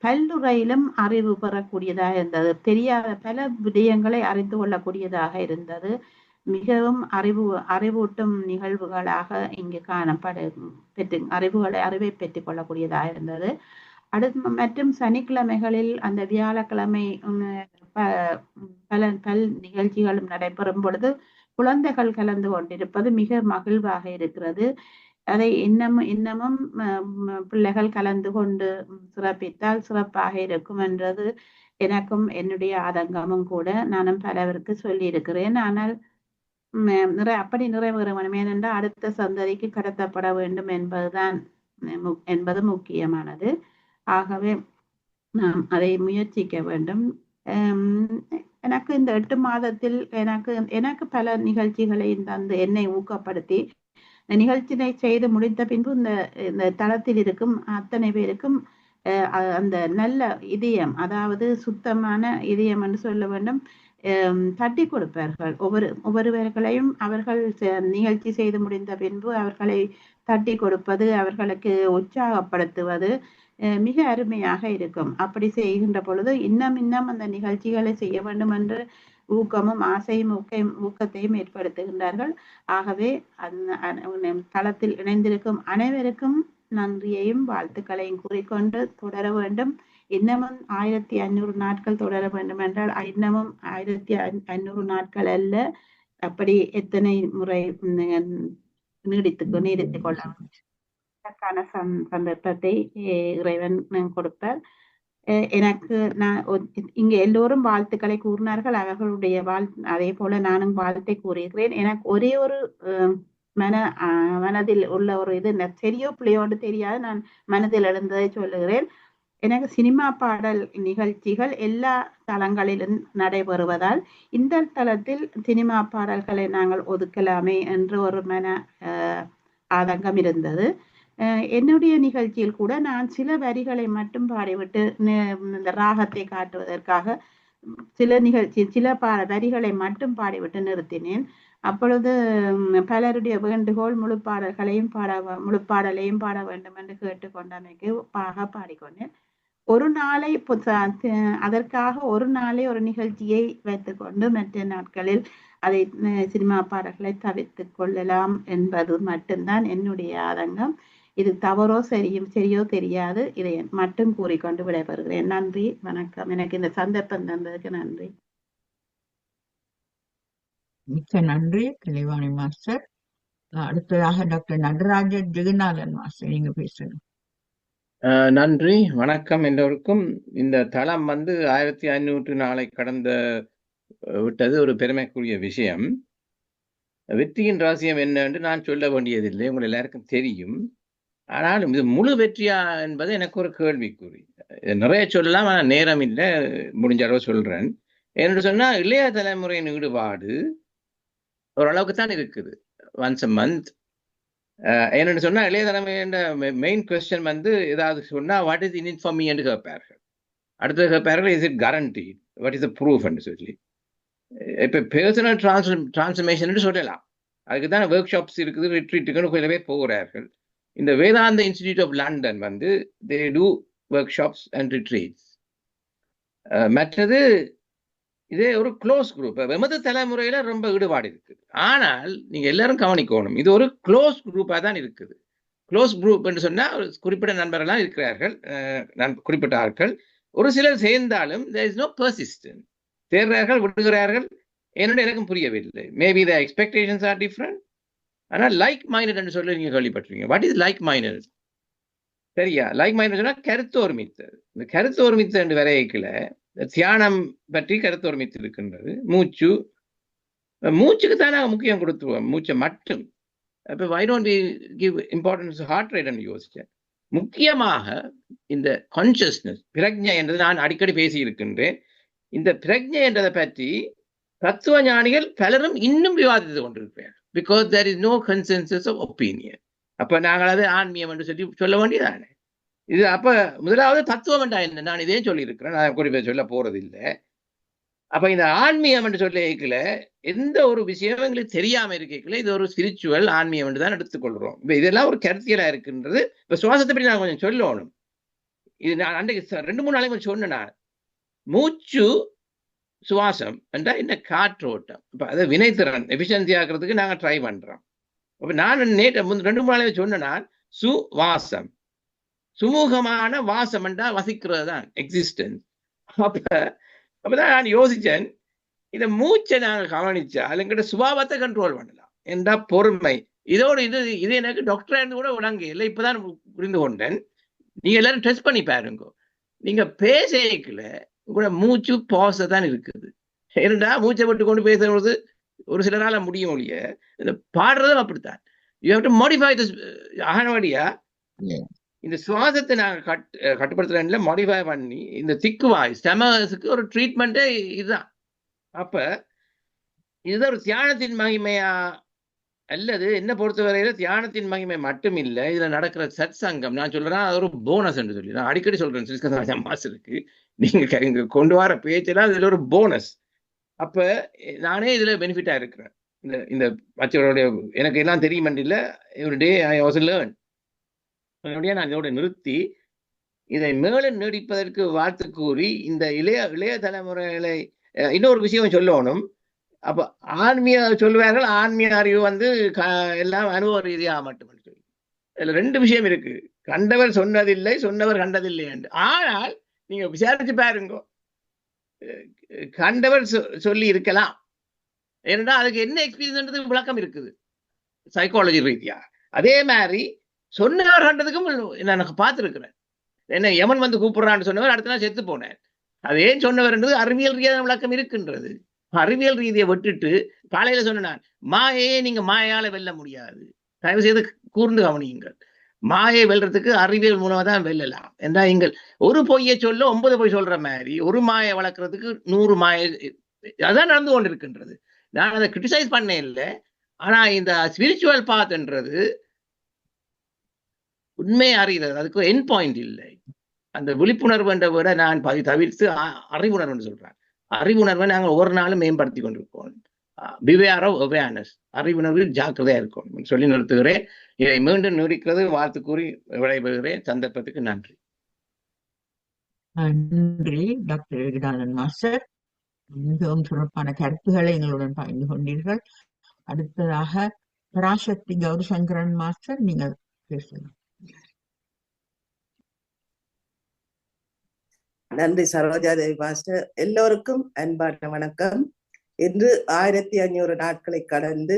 பல்துறையிலும் அறிவு பெறக்கூடியதாக இருந்தது. தெரியாத பல விடயங்களை அறிந்து கொள்ளக்கூடியதாக இருந்தது. மிகவும் அறிவூட்டும் நிகழ்வுகளாக இங்கு அறிவை பெற்றுக் கொள்ளக்கூடியதாக இருந்தது. மற்றும் சனிக்கிழமைகளில் அந்த வியாழக்கிழமை பல நிகழ்ச்சிகளும் நடைபெறும் பொழுது குழந்தைகள் கலந்து கொண்டிருப்பது மிக மகிழ்வாக இருக்கிறது. அதை இன்னமும் பிள்ளைகள் கலந்து கொண்டு சிறப்பித்தால் சிறப்பாக இருக்கும் என்றது எனக்கும் என்னுடைய ஆதங்கமும் கூட. நானும் பலவருக்கு சொல்லி இருக்கிறேன். ஆனால் அப்படி நிறைவேற வேண்டும். ஏனென்றால் அடுத்த சந்ததிக்கு கடத்தப்பட வேண்டும் என்பது முக்கியமானது. ஆகவே நாம் அதை முயற்சிக்க வேண்டும். எனக்கு இந்த 8 மாதத்தில் எனக்கு பல நிகழ்ச்சிகளை தந்து என்னை ஊக்கப்படுத்தி நிகழ்ச்சியை செய்து முடித்த பின்பு இந்த தளத்தில் இருக்கும் அத்தனை பேருக்கும் அந்த நல்ல இதயம், அதாவது சுத்தமான இதயம் என்று சொல்ல வேண்டும், தட்டி கொடுப்பார்கள். ஒவ்வொருவர்களையும் அவர்கள் நிகழ்ச்சி செய்து முடிந்த பின்பு அவர்களை தட்டி கொடுப்பது, அவர்களுக்கு உற்சாகப்படுத்துவது மிக அருமையாக இருக்கும். அப்படி செய்கின்ற பொழுது இன்னும் அந்த நிகழ்ச்சிகளை செய்ய வேண்டும் என்று ஊக்கமும் ஆசையும் ஊக்கத்தையும் ஏற்படுத்துகின்றார்கள். ஆகவே தளத்தில் இணைந்திருக்கும் அனைவருக்கும் நன்றியையும் வாழ்த்துக்களையும் கூறிக்கொண்டு தொடர வேண்டும். இன்னமும் 1500 நாட்கள் தொடர வேண்டும் என்றால் இன்னமும் 1500 நாட்கள் அல்ல, அப்படி எத்தனை முறை நீடித்துக் கொள்ள அதற்கான சந்தர்ப்பத்தை இறைவன் கொடுப்பார். எனக்கு இங்க எல்லோரும் வாழ்த்துக்களை கூறினார்கள். அவர்களுடைய அதே போல நானும் வாழ்த்தை கூறுகிறேன். எனக்கு ஒரே ஒரு மனதில் உள்ள ஒரு இது சரியோ பிள்ளையோடு தெரியாது, நான் மனதில் எழுந்ததை சொல்லுகிறேன். எனக்கு சினிமா பாடல் நிகழ்ச்சிகள் எல்லா தளங்களிலும் நடைபெறுவதால் இந்த தளத்தில் சினிமா பாடல்களை நாங்கள் ஒதுக்கலாமே என்று ஒரு ஆதங்கம் இருந்தது. என்னுடைய நிகழ்ச்சியில் கூட நான் சில வரிகளை மட்டும் பாடிவிட்டு இந்த ராகத்தை காட்டுவதற்காக சில வரிகளை மட்டும் பாடிவிட்டு நிறுத்தினேன். அப்பொழுது பலருடைய வேண்டுகோள் முழுப்பாடலையும் பாட வேண்டும் என்று கேட்டுக்கொண்டமைக்கு பாடிக்கொண்டேன். ஒரு நாளை அதற்காக ஒரு நாளை ஒரு நிகழ்ச்சியை வைத்துக்கொண்டு மற்ற நாட்களில் அதை சினிமா பாடல்களை தவிர்த்து கொள்ளலாம் என்பது மட்டும்தான் என்னுடைய ஆதங்கம். இது தவறோ சரியோ தெரியாது. இதை மட்டும் கூறிக்கொண்டு விடைபெறுகிறேன். நன்றி, வணக்கம். எனக்கு இந்த சந்தர்ப்பம் தந்ததுக்கு நன்றி. மிக்க நன்றி கலைவாணி மாஸ்டர். அடுத்ததாக டாக்டர் நடராஜ ஜெகநாதன் மாஸ்டர், நீங்க பேசணும். நன்றி, வணக்கம் எல்லோருக்கும். இந்த தளம் 1500 நாளை கடந்த விட்டது ஒரு பெருமைக்குரிய விஷயம். வெற்றியின் ரகசியம் என்ன என்று நான் சொல்ல வேண்டியதில்லை, உங்கள் எல்லாருக்கும் தெரியும். ஆனாலும் இது முழு வெற்றியா என்பது எனக்கு ஒரு கேள்விக்குறி. நிறைய சொல்லலாம், ஆனால் நேரம் இல்லை, முடிஞ்ச அளவு சொல்றேன். என்று சொன்னா இளைய தலைமுறையின் ஈடுபாடு ஓரளவுக்கு தான் இருக்குது, ஒன்ஸ் அ மந்த். என்னென்னு சொன்னா இளைய தலைமுறையின் மெயின் கொஸ்டின் ஏதாவது சொன்னா what is in it for me என்று கேட்பார்கள். அடுத்தது கேட்பார்கள் is it guaranteed, what is the proof என்று சொல்லி. இப்போ பர்சனல் டிரான்ஸ்ஃபர்மேஷன் சொல்லலாம், அதுக்கு தான் ஒர்க் ஷாப்ஸ் இருக்குது, ரிட்ரீட்டுக்குன்னு சில பேர் போகிறார்கள். இந்த Vedanta Institute of London they do workshops and retreats. மற்றது இதே ஒரு க்ளோஸ் குரூப், எமது தலைமுறையில ரொம்ப ஈடுபாடு இருக்குது. ஆனால் நீங்க எல்லாரும் கவனிக்கணும், இது ஒரு க்ளோஸ் குரூப்பாக தான் இருக்குது. க்ளோஸ் குரூப் என்று சொன்னா குறிப்பிட்ட நண்பர்கள்லாம் இருக்கிறார்கள், குறிப்பிட்ட ஆட்கள். ஒரு சிலர் சேர்ந்தாலும் there is no persistence. சேர்றார்கள், விடுகிறார்கள். என்னோட எனக்கும் புரியவில்லை. Maybe the expectations are different. ஆனால் லைக் மைண்டட் என்று சொல்லி நீங்க கேள்விப்பட்டிருக்கீங்க. What is like minded? சரியா? லைக் மைண்டட் சொன்னா கருத்து ஒருமித்தல். இந்த கருத்து ஒருமித்தல் என்று வரையக்கில் தியானம் பற்றி கருத்து ஒருமித்து இருக்கின்றது. மூச்சுக்கு தான் நாங்கள் முக்கியம் கொடுத்துருவோம், மூச்சை மட்டும். இப்போ why don't we give importance heart rate என்று யோசிச்சேன். முக்கியமாக இந்த கான்சியஸ்னஸ், பிரக்ஞை என்றது நான் அடிக்கடி பேசி இருக்கின்றேன். இந்த பிரக்ஞை என்றதை பற்றி தத்துவ ஞானிகள் பலரும் இன்னும் விவாதித்து கொண்டிருக்கிறார்கள். Because there is no consensus of opinion. அப்போ நாங்கள் அதை ஆன்மீகம் என்று சொல்லி சொல்ல வேண்டியதானே இது? அப்போ முதலாவது தத்துவம் என்றா என்ன? நான் இதே சொல்லியிருக்கிறேன், நான் குறிப்பாக சொல்ல போறதில்லை. அப்போ இந்த ஆன்மீகம் என்று சொல்ல இருக்கல, எந்த ஒரு விஷயம் எங்களுக்கு தெரியாமல் இருக்கல, இது ஒரு ஸ்பிரிச்சுவல் ஆன்மீகம் என்று தான் எடுத்துக்கொள்கிறோம். இப்போ இதெல்லாம் ஒரு கருத்தியலாக இருக்கின்றது. இப்போ சுவாசத்தை பற்றி நான் கொஞ்சம் சொல்லணும். இது நான் அன்றைக்கு 2-3 நாளைக்கு சொன்னேன். நான் மூச்சு சுவாசம் என்றால் என்ன? காற்றோட்டம். இப்போ அதை வினைத்திறன் எஃபிஷியன்சி ஆகிறதுக்கு நாங்கள் ட்ரை பண்ணுறோம். அப்போ நான் 2-3 நாளைக்கு சொன்னேன், நான் சுவாசம், சுமூகமான வாசம் என்றால் வசிக்கிறது தான் எக்ஸிஸ்டன்ஸ். அப்பதான் நான் யோசிச்சேன், இந்த மூச்சை நாங்கள் கவனிச்சா அதுங்கிட்ட சுபாவத்தை கண்ட்ரோல் பண்ணலாம். என்றா பொறுமை, இதோடு இது எனக்கு டாக்டரா இருந்து கூட விளங்க இல்லை, இப்பதான் புரிந்து கொண்டேன். நீங்க எல்லாரும் டெஸ்ட் பண்ணி பாருங்க. நீங்க பேசல கூட மூச்சு பாஸ் தான் இருக்குது. ஏன்னா மூச்சை விட்டு கொண்டு பேசுறது ஒரு சிலரால முடியும் ஒழிய பாடுறதும் அப்படித்தான். You have to modify this. ஆனவடியா இந்த சுவாசத்தை நாங்கள் கட்டுப்படுத்துறதுல மாடிஃபை பண்ணி இந்த திக்கு வாய்ஸ் ஸ்டெமர்ஸுக்கு ஒரு ட்ரீட்மெண்ட்டே இதுதான். அப்ப இதுதான் ஒரு தியானத்தின் மகிமையா அல்லது என்ன பொறுத்தவரையில தியானத்தின் மகிமை மட்டும் இல்லை, இதுல நடக்கிற சத் சங்கம் நான் சொல்றேன் அது ஒரு போனஸ் என்று சொல்லி நான் அடிக்கடி சொல்றேன். ஸ்ரீஸ்கந்த மாஸ்டருக்கு நீங்க இங்க கொண்டு வர பேச்செல்லாம் இதுல ஒரு போனஸ். அப்ப நானே இதுல பெனிஃபிட்டா இருக்கிறேன். இந்த மற்றவருடைய எனக்கு எல்லாம் தெரியும் இல்லை, ஒரு டே ஐ வாஸ் லேர்ன் நான் இதோட நிறுத்தி இதை மேலும் நீடிப்பதற்கு வாழ்த்து கூறி இந்த இளைய தலைமுறைகளை இன்னொரு விஷயம் சொல்லணும். அப்ப ஆன்மீக சொல்லுவார்கள், ஆன்மீக அறிவு எல்லாம் அனுபவ ரீதியாக மட்டும் சொல்லி இதுல 2 விஷயம் இருக்கு. கண்டவர் சொன்னதில்லை, சொன்னவர் கண்டதில்லை என்று. ஆனால் நீங்க விசாரிச்சு பாருங்க, கண்டவர் சொல்லி இருக்கலாம். ஏன்னா அதுக்கு என்ன எக்ஸ்பீரியன்ஸ் விளக்கம் இருக்குது சைக்காலஜி ரீதியா. அதே மாதிரி சொன்னவர் கண்டதுக்கும் நான் பார்த்துருக்கிறேன். என்ன யமன் கூப்பிடுறான்னு சொன்னவர் அடுத்த நாள் செத்து போனேன். அது ஏன் சொன்னவர்ன்றது அறிவியல் ரீதியான விளக்கம் இருக்கின்றது. அறிவியல் ரீதியை விட்டுட்டு காலையில சொன்னான் மாயையே நீங்க மாயால வெல்ல முடியாது. தயவு செய்து கூர்ந்து கவனியுங்கள். மாயை வெல்றதுக்கு அறிவியல் மூலமா தான் வெல்லலாம். ஏன்னா இங்கள் ஒரு பொய்யை சொல்ல 9 பொய் சொல்ற மாதிரி ஒரு மாயை வளர்க்கறதுக்கு 100 மாயை அதான் நடந்து கொண்டு இருக்கின்றது. நான் அதை கிரிட்டிசைஸ் பண்ண இல்லை. ஆனா இந்த ஸ்பிரிச்சுவல் பாத்ன்றது உண்மை அறிகிறது, அதுக்கு என் பாயிண்ட் இல்லை. அந்த விழிப்புணர்வு என்ற விட நான் தவிர்த்து அறிவுணர்வுன்னு சொல்றேன். அறிவுணர்வை நாங்கள் ஒவ்வொரு நாளும் மேம்படுத்தி கொண்டிருக்கோம். பிவேர் ஆஃப் அவேர்னஸ், அறிவுணர்வில் ஜாக்கிரதையா இருக்கும் சொல்லி நிறுத்துகிறேன். இதை மீண்டும் நீடிக்கிறது வாழ்த்து கூறி விடைபெறுகிறேன். சந்தர்ப்பத்துக்கு நன்றி. நன்றி டாக்டர் விகடானந்த் மாஸ்டர், மிகவும் சிறப்பான கருத்துக்களை எங்களுடன் பகிர்ந்து கொண்டீர்கள். அடுத்ததாக பராசக்தி கௌரிசங்கரன் மாஸ்டர், நீங்கள் பேசலாம். நன்றி சரோஜா தேவி மாஸ்டர். எல்லோருக்கும் அன்பான வணக்கம். இன்று 1500 நாட்களை கடந்து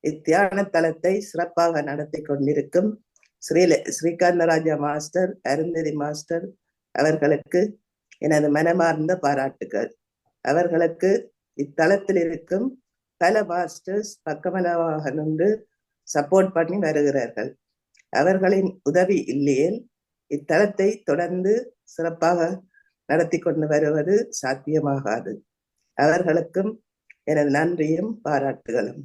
இத்தியான தலத்தை சிறப்பாக நடத்தி கொண்டிருக்கும் ஸ்ரீகந்தராஜா மாஸ்டர், அருந்ததி மாஸ்டர் அவர்களுக்கு எனது மனமார்ந்த பாராட்டுகள். அவர்களுக்கு இத்தலத்தில் இருக்கும் பல மாஸ்டர்ஸ் பக்கமளவாக நின்று சப்போர்ட் பண்ணி வருகிறார்கள். அவர்களின் உதவி இல்லையேல் இத்தலத்தை தொடர்ந்து சிறப்பாக நடத்தி கொண்டு வருவது சாத்தியமாகாது. அவர்களுக்கும் எனது நன்றியும் பாராட்டுகளும்.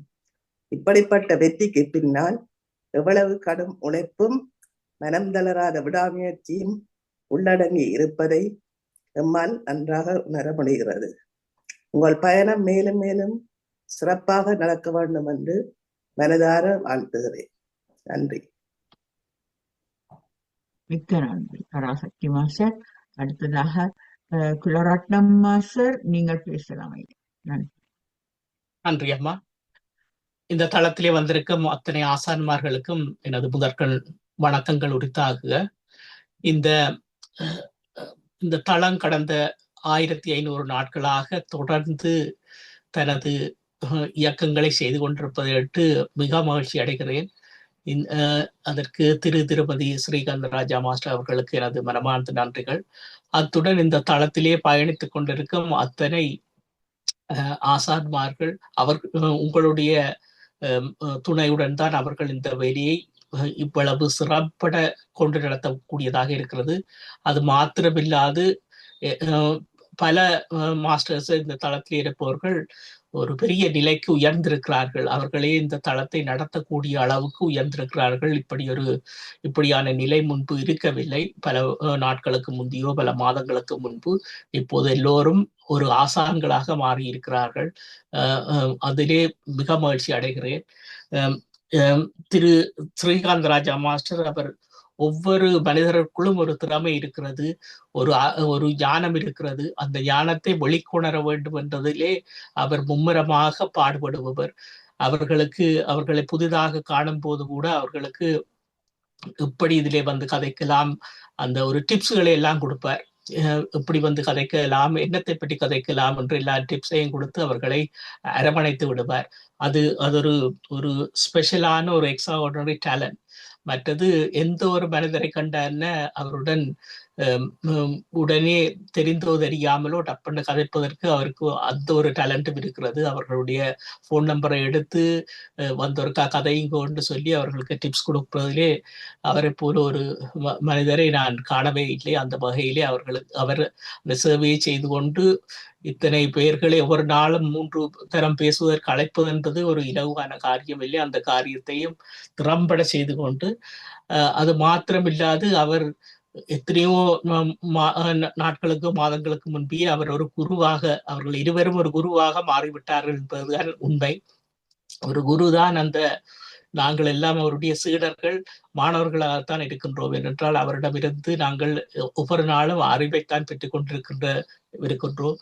இப்படிப்பட்ட வெற்றிக்கு பின்னால் எவ்வளவு கடும் உழைப்பும் மனம் தளராத விடாமுயற்சியும் உள்ளடங்கி இருப்பதை எம்மால் நன்றாக உணர முடிகிறது. உங்கள் பயணம் மேலும் மேலும் சிறப்பாக நடக்க வேண்டும் என்று மனதார வாழ்த்துகிறேன். நன்றி. மிக்க நன்றி பராசக்தி மாஸ்டர். அடுத்ததாக குலரட்னம் மாஸ்டர், நீங்கள் பேசலாம். நன்றி அம்மா. இந்த தளத்திலே வந்திருக்கும் அத்தனை ஆசான்மார்களுக்கும் எனது முதற்கண் வணக்கங்கள் உரித்தாகுக. இந்த தளம் கடந்த 1500 நாட்களாக தொடர்ந்து தனது இயக்கங்களை செய்து கொண்டிருப்பதற்கு மிக மகிழ்ச்சி அடைகிறேன். அதற்கு திருமதி ஸ்ரீகந்தராஜா மாஸ்டர் அவர்களுக்கு எனது மனமார்ந்த நன்றிகள். அத்துடன் இந்த தளத்திலே பயணித்துக் கொண்டிருக்கும் அத்தனை ஆசான்மார்கள் உங்களுடைய துணையுடன் தான் அவர்கள் இந்த வேலையை இவ்வளவு சிறப்பட கொண்டு நடத்தக்கூடியதாக இருக்கிறது. அது மாத்திரமில்லாது பல மாஸ்டர்ஸ் இந்த தளத்தில் இருப்பவர்கள் ஒரு பெரிய நிலைக்கு உயர்ந்திருக்கிறார்கள். அவர்களே இந்த தளத்தை நடத்தக்கூடிய அளவுக்கு உயர்ந்திருக்கிறார்கள். இப்படியான நிலை முன்பு இருக்கவில்லை. பல நாட்களுக்கு முந்தையோ பல மாதங்களுக்கு முன்பு. இப்போது எல்லோரும் ஒரு ஆசான்களாக மாறி இருக்கிறார்கள். அதிலே மிக மகிழ்ச்சி அடைகிறேன். திரு ஸ்ரீகந்தராஜா மாஸ்டர் அவர் ஒவ்வொரு மனிதருக்குள்ளும் ஒரு திறமை இருக்கிறது, ஒரு ஞானம் இருக்கிறது. அந்த ஞானத்தை வெளிக்கொணர வேண்டும் என்றதிலே அவர் மும்முரமாக பாடுபடுபவர். அவர்களை புதிதாக காணும் போது கூட அவர்களுக்கு எப்படி இதிலே வந்து கதைக்கலாம் அந்த ஒரு டிப்ஸ்களை எல்லாம் கொடுப்பார். எப்படி வந்து கதைக்கலாம், என்னத்தை பற்றி கதைக்கலாம் என்று எல்லா டிப்ஸையும் கொடுத்து அவர்களை அரவணைத்து விடுவார். அது ஒரு ஒரு ஸ்பெஷலான ஒரு எக்ஸ்ட்ராஆர்டினரி டேலண்ட். மற்றது எந்த ஒரு மனிதரை கண்டான அவருடன் உடனே தெரிந்தோ தெரியாமலோ டப்புன்னு கதைப்பதற்கு அவருக்கு அந்த ஒரு டேலண்ட்டும் இருக்கிறது. அவர்களுடைய ஃபோன் நம்பரை எடுத்து வந்தவருக்கா கதையும் கொண்டு சொல்லி அவர்களுக்கு டிப்ஸ் கொடுப்பதிலே அவரை போல ஒரு மனிதரை நான் காணவே இல்லை. அந்த வகையிலே அவர் அந்த சேவையை செய்து கொண்டு இத்தனை பெயர்களை ஒவ்வொரு நாளும் 3 தரம் பேசுவதற்கு அழைப்பது என்பது ஒரு இலகுவான காரியம் இல்லை. அந்த காரியத்தையும் திறம்பட செய்து கொண்டு அது மாத்திரமில்லாது அவர் எத்தனையோ நாட்களுக்கு மாதங்களுக்கு முன்பே அவர் ஒரு குருவாக, அவர்கள் இருவரும் ஒரு குருவாக மாறிவிட்டார்கள் என்பதுதான் உண்மை. ஒரு குருதான் நாங்கள் எல்லாம் அவருடைய சீடர்கள், மாணவர்களாகத்தான் இருக்கின்றோம். ஏனென்றால் அவரிடமிருந்து நாங்கள் ஒவ்வொரு நாளும் அறிவைத்தான் பெற்றுக் கொண்டிருக்கின்றோம்.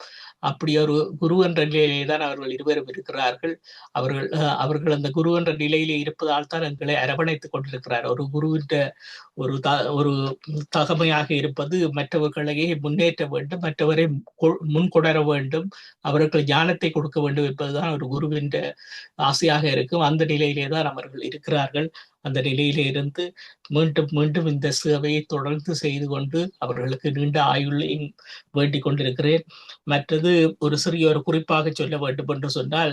அப்படி ஒரு குரு என்ற நிலையிலே தான் அவர்கள் இருவரும் இருக்கிறார்கள். அவர்கள் அந்த குரு என்ற நிலையிலே இருப்பதால் தான் எங்களை அரவணைத்துக் கொண்டிருக்கிறார். ஒரு குருவின் ஒரு தகமையாக இருப்பது மற்றவர்களையே முன்னேற்ற வேண்டும், மற்றவரை முன்கொணர வேண்டும், அவர்கள் ஞானத்தை கொடுக்க வேண்டும் என்பதுதான் ஒரு குருவின் ஆசையாக இருக்கும். அந்த நிலையிலே தான் அவர்கள் இருக்கிறார்கள். அந்த நிலையிலே இருந்து மீண்டும் மீண்டும் இந்த சேவையை தொடர்ந்து செய்து கொண்டு அவர்களுக்கு நீண்ட ஆயுளையும் வேண்டிக் கொண்டிருக்கிறேன். மற்றது ஒரு சிறிய ஒரு குறிப்பாக சொல்ல வேண்டும் என்று சொன்னால்,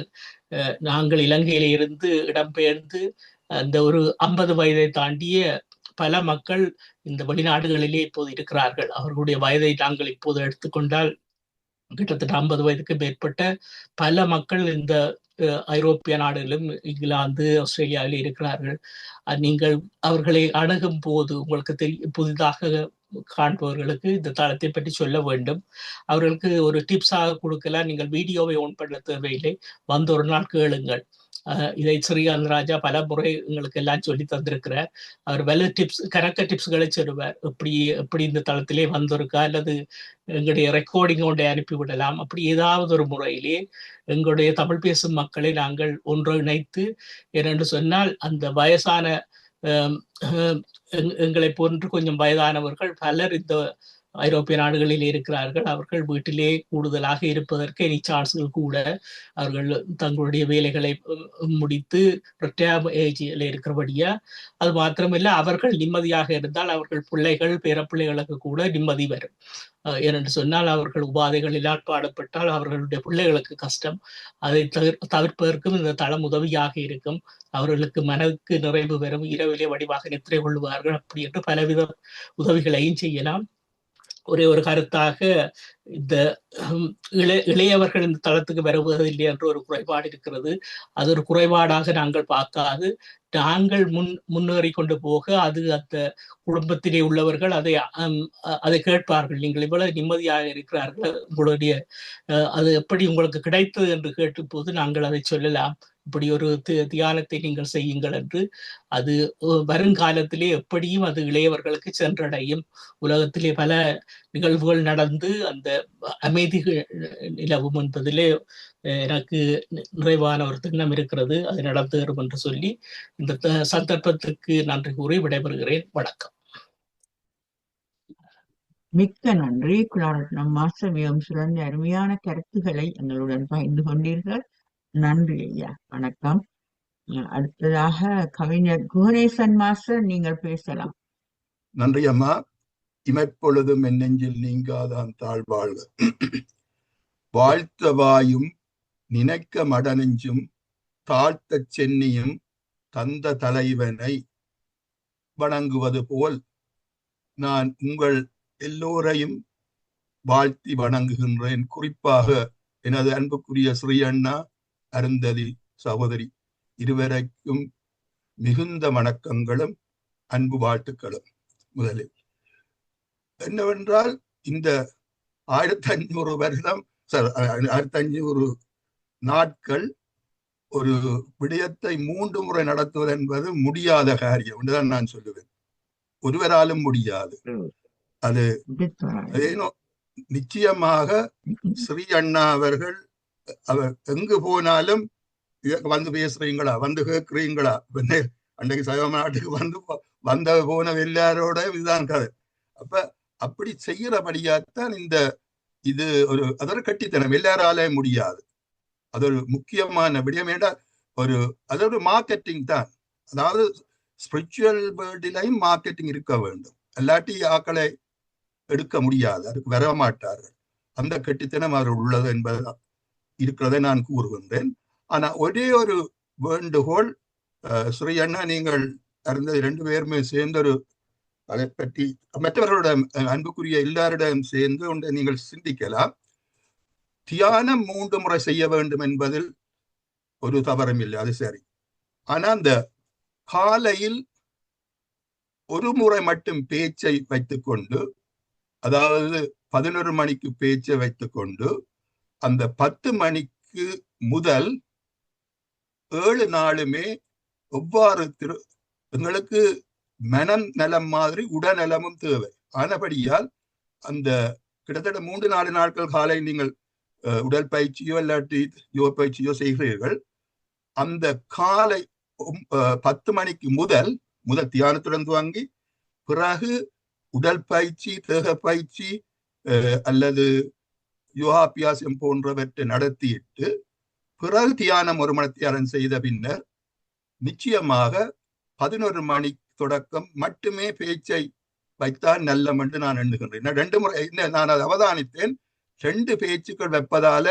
நாங்கள் இலங்கையில இருந்து இடம்பெயர்ந்து அந்த ஒரு 50 வயதை தாண்டிய பல மக்கள் இந்த வெளிநாடுகளிலே இப்போது இருக்கிறார்கள். அவர்களுடைய வயதை நாங்கள் இப்போது எடுத்துக்கொண்டால் கிட்டத்தட்ட 50 வயதுக்கு மேற்பட்ட பல மக்கள் இந்த ஐரோப்பிய நாடுகளிலும் இங்கிலாந்து, ஆஸ்திரேலியாவில் இருக்கிறார்கள். நீங்கள் அவர்களை அணுகும் போது உங்களுக்கு புதிதாக காண்பவர்களுக்கு இந்த தளத்தை பற்றி சொல்ல வேண்டும். அவர்களுக்கு ஒரு டிப்ஸாக கொடுக்கலாம். நீங்கள் வீடியோவை ஓன் பண்ண தேவையில்லை, வந்து ஒரு நாள் கேளுங்கள். இதை ஸ்ரீகாந்த் ராஜா பல முறை எங்களுக்கு எல்லாம் சொல்லி தந்திருக்கிறார். அவர் வல டிப்ஸ், கணக்க டிப்ஸ்களை சொல்லுவார். எப்படி இந்த தளத்திலே வந்திருக்கா, அல்லது எங்களுடைய ரெக்கார்டிங் கொண்டே அனுப்பிவிடலாம். அப்படி ஏதாவது ஒரு முறையிலே எங்களுடைய தமிழ் பேசும் மக்களை நாங்கள் ஒன்றிணைத்து, ஏனென்று சொன்னால் அந்த வயசான எங்களை போன்று கொஞ்சம் வயதானவர்கள் பலர் இந்த ஐரோப்பிய நாடுகளில் இருக்கிறார்கள். அவர்கள் வீட்டிலே கூடுதலாக இருப்பதற்கு எனி சான்ஸ்கள் கூட அவர்கள் தங்களுடைய வேலைகளை முடித்து ரிட்டையர் ஏஜில் இருக்கிறபடியா. அது மாத்திரமில்லை, அவர்கள் நிம்மதியாக இருந்தால் அவர்கள் பிள்ளைகள் பேரப்பிள்ளைகளுக்கு கூட நிம்மதி வரும். ஏனென்று சொன்னால் அவர்கள் உபாதைகளினால் பாடப்பட்டால் அவர்களுடைய பிள்ளைகளுக்கு கஷ்டம். அதை தவிர்ப்பதற்கும் இந்த தளம் உதவியாக இருக்கும். அவர்களுக்கு மனதுக்கு நிறைவு வரும், இரவிலே வடிவாக நித்திரை கொள்வார்கள். அப்படி என்று பலவித உதவிகளையும் செய்யலாம். ஒரே ஒரு கருத்தாக, இந்த இளையவர்கள் இந்த தளத்துக்கு வருவதில்லை என்ற ஒரு குறைபாடு இருக்கிறது. அது ஒரு குறைபாடாக நாங்கள் பார்க்காது, நாங்கள் முன்னேறி கொண்டு போக அது அந்த குடும்பத்திலே உள்ளவர்கள் அதை கேட்பார்கள். நீங்கள் இவ்வளவு நிம்மதியாக இருக்கிறார்கள், உங்களுடைய அது எப்படி உங்களுக்கு கிடைத்தது என்று கேட்டும் போது நாங்கள் அதை சொல்லலாம். இப்படி ஒரு தியானத்தை நீங்கள் செய்யுங்கள் என்று. அது வருங்காலத்திலே எப்படியும் அது இளையவர்களுக்கு சென்றடையும். உலகத்திலே பல நிகழ்வுகள் நடந்து அந்த அமைதி நிலவும் என்பதிலே எனக்கு நிறைவான ஒரு திண்ணம் இருக்கிறது. அது நடந்தேறும் என்று சொல்லி இந்த சந்தர்ப்பத்திற்கு நன்றி கூறி விடைபெறுகிறேன். வணக்கம். மிக்க நன்றி குலாரத்னம் மாஸ்டர். மிகவும் சிறந்த அருமையான கருத்துக்களை எங்களுடன் பகிர்ந்து கொண்டீர்கள். நன்றி ஐயா, வணக்கம். அடுத்ததாக கவிஞர் குகணேசன் மாஸ்டர், நீங்கள் பேசலாம். நன்றி அம்மா. இமைப்பொழுதும் என் நெஞ்சில் நீங்காதான் தாழ்வாழ்க. வாழ்த்த வாயும் நினைக்க மடனெஞ்சும் தாழ்த்த சென்னியும் தந்த தலைவனை வணங்குவது போல் நான் உங்கள் எல்லோரையும் வாழ்த்தி வணங்குகின்றேன். குறிப்பாக எனது அன்புக்குரிய ஸ்ரீ அண்ணா, அருந்ததி சகோதரி இருவரைக்கும் மிகுந்த வணக்கங்களும் அன்பு வாழ்த்துக்களும். முதலில் என்னவென்றால், இந்த 1500 வருடம் 1500 நாட்கள் ஒரு விடயத்தை 3 முறை நடத்துவது என்பது முடியாத காரியம் என்றுதான் நான் சொல்லுவேன். ஒருவராலும் முடியாது. அது ஏனோ நிச்சயமாக ஸ்ரீ அண்ணா அவர்கள் அவர் எங்கு போனாலும் வந்து பேசுறீங்களா, வந்து கேட்கிறீங்களா, அன்றைக்கு சைவ நாட்டுக்கு வந்து போன எல்லாரோட இதுதான் கதை. அப்ப அப்படி செய்யறபடியாத்தான் இது அதோட கட்டித்தனம் எல்லாராலையும் முடியாது. அது ஒரு முக்கியமான விடயம். அதோட மார்க்கெட்டிங் தான். அதாவது ஸ்பிரிச்சுவல் வேர்ல்டிலையும் மார்க்கெட்டிங் இருக்க வேண்டும். எல்லாட்டி ஆக்களை எடுக்க முடியாது, அதுக்கு வர மாட்டார்கள். அந்த கட்டித்தனம் அவர் உள்ளது என்பது இருக்கிறதை நான் கூறுகின்றேன். ஆனா ஒரே ஒரு வேண்டுகோள், ஸ்ரீ அண்ணா, நீங்கள் அறிந்த 2 பேருமே சேர்ந்து அதை பற்றி மற்றவர்களோட அன்புக்குரிய எல்லாரிடம் சேர்ந்து ஒன்றை நீங்கள் சிந்திக்கலாம். தியானம் 3 முறை செய்ய வேண்டும் என்பதில் ஒரு தவறும் இல்லை, அது சரி. ஆனா அந்த காலையில் ஒரு முறை மட்டும் பேச்சை வைத்துக்கொண்டு, அதாவது 11 மணிக்கு பேச்சை வைத்துக்கொண்டு அந்த 10 மணிக்கு முதல் 7 நாளுமே எவ்வாறு எங்களுக்கு மனம் நலம் மாதிரி உடல்நலமும் தேவை. ஆனபடியால் அந்த கிட்டத்தட்ட 3-4 நாட்கள் காலை நீங்கள் உடற்பயிற்சியோ இல்லாட்டி யோக பயிற்சியோ செய்கிறீர்கள். அந்த காலை 10 மணிக்கு முதல் தியானத்துடன் துவங்கி, பிறகு உடல் பயிற்சி, தேக பயிற்சி அல்லது யோகாபியாசம் போன்றவற்றை நடத்திட்டு பிறகு தியானம் 1 மணி நேரம் செய்த பின்னர் நிச்சயமாக 11 மணி தொடக்கம் மட்டுமே பேச்சை வைத்தால் நல்லம் என்று நான் எண்ணுகின்றேன். 2 முறை நான் அதை அவதானித்தேன். 2 பேச்சுக்கள் வைப்பதால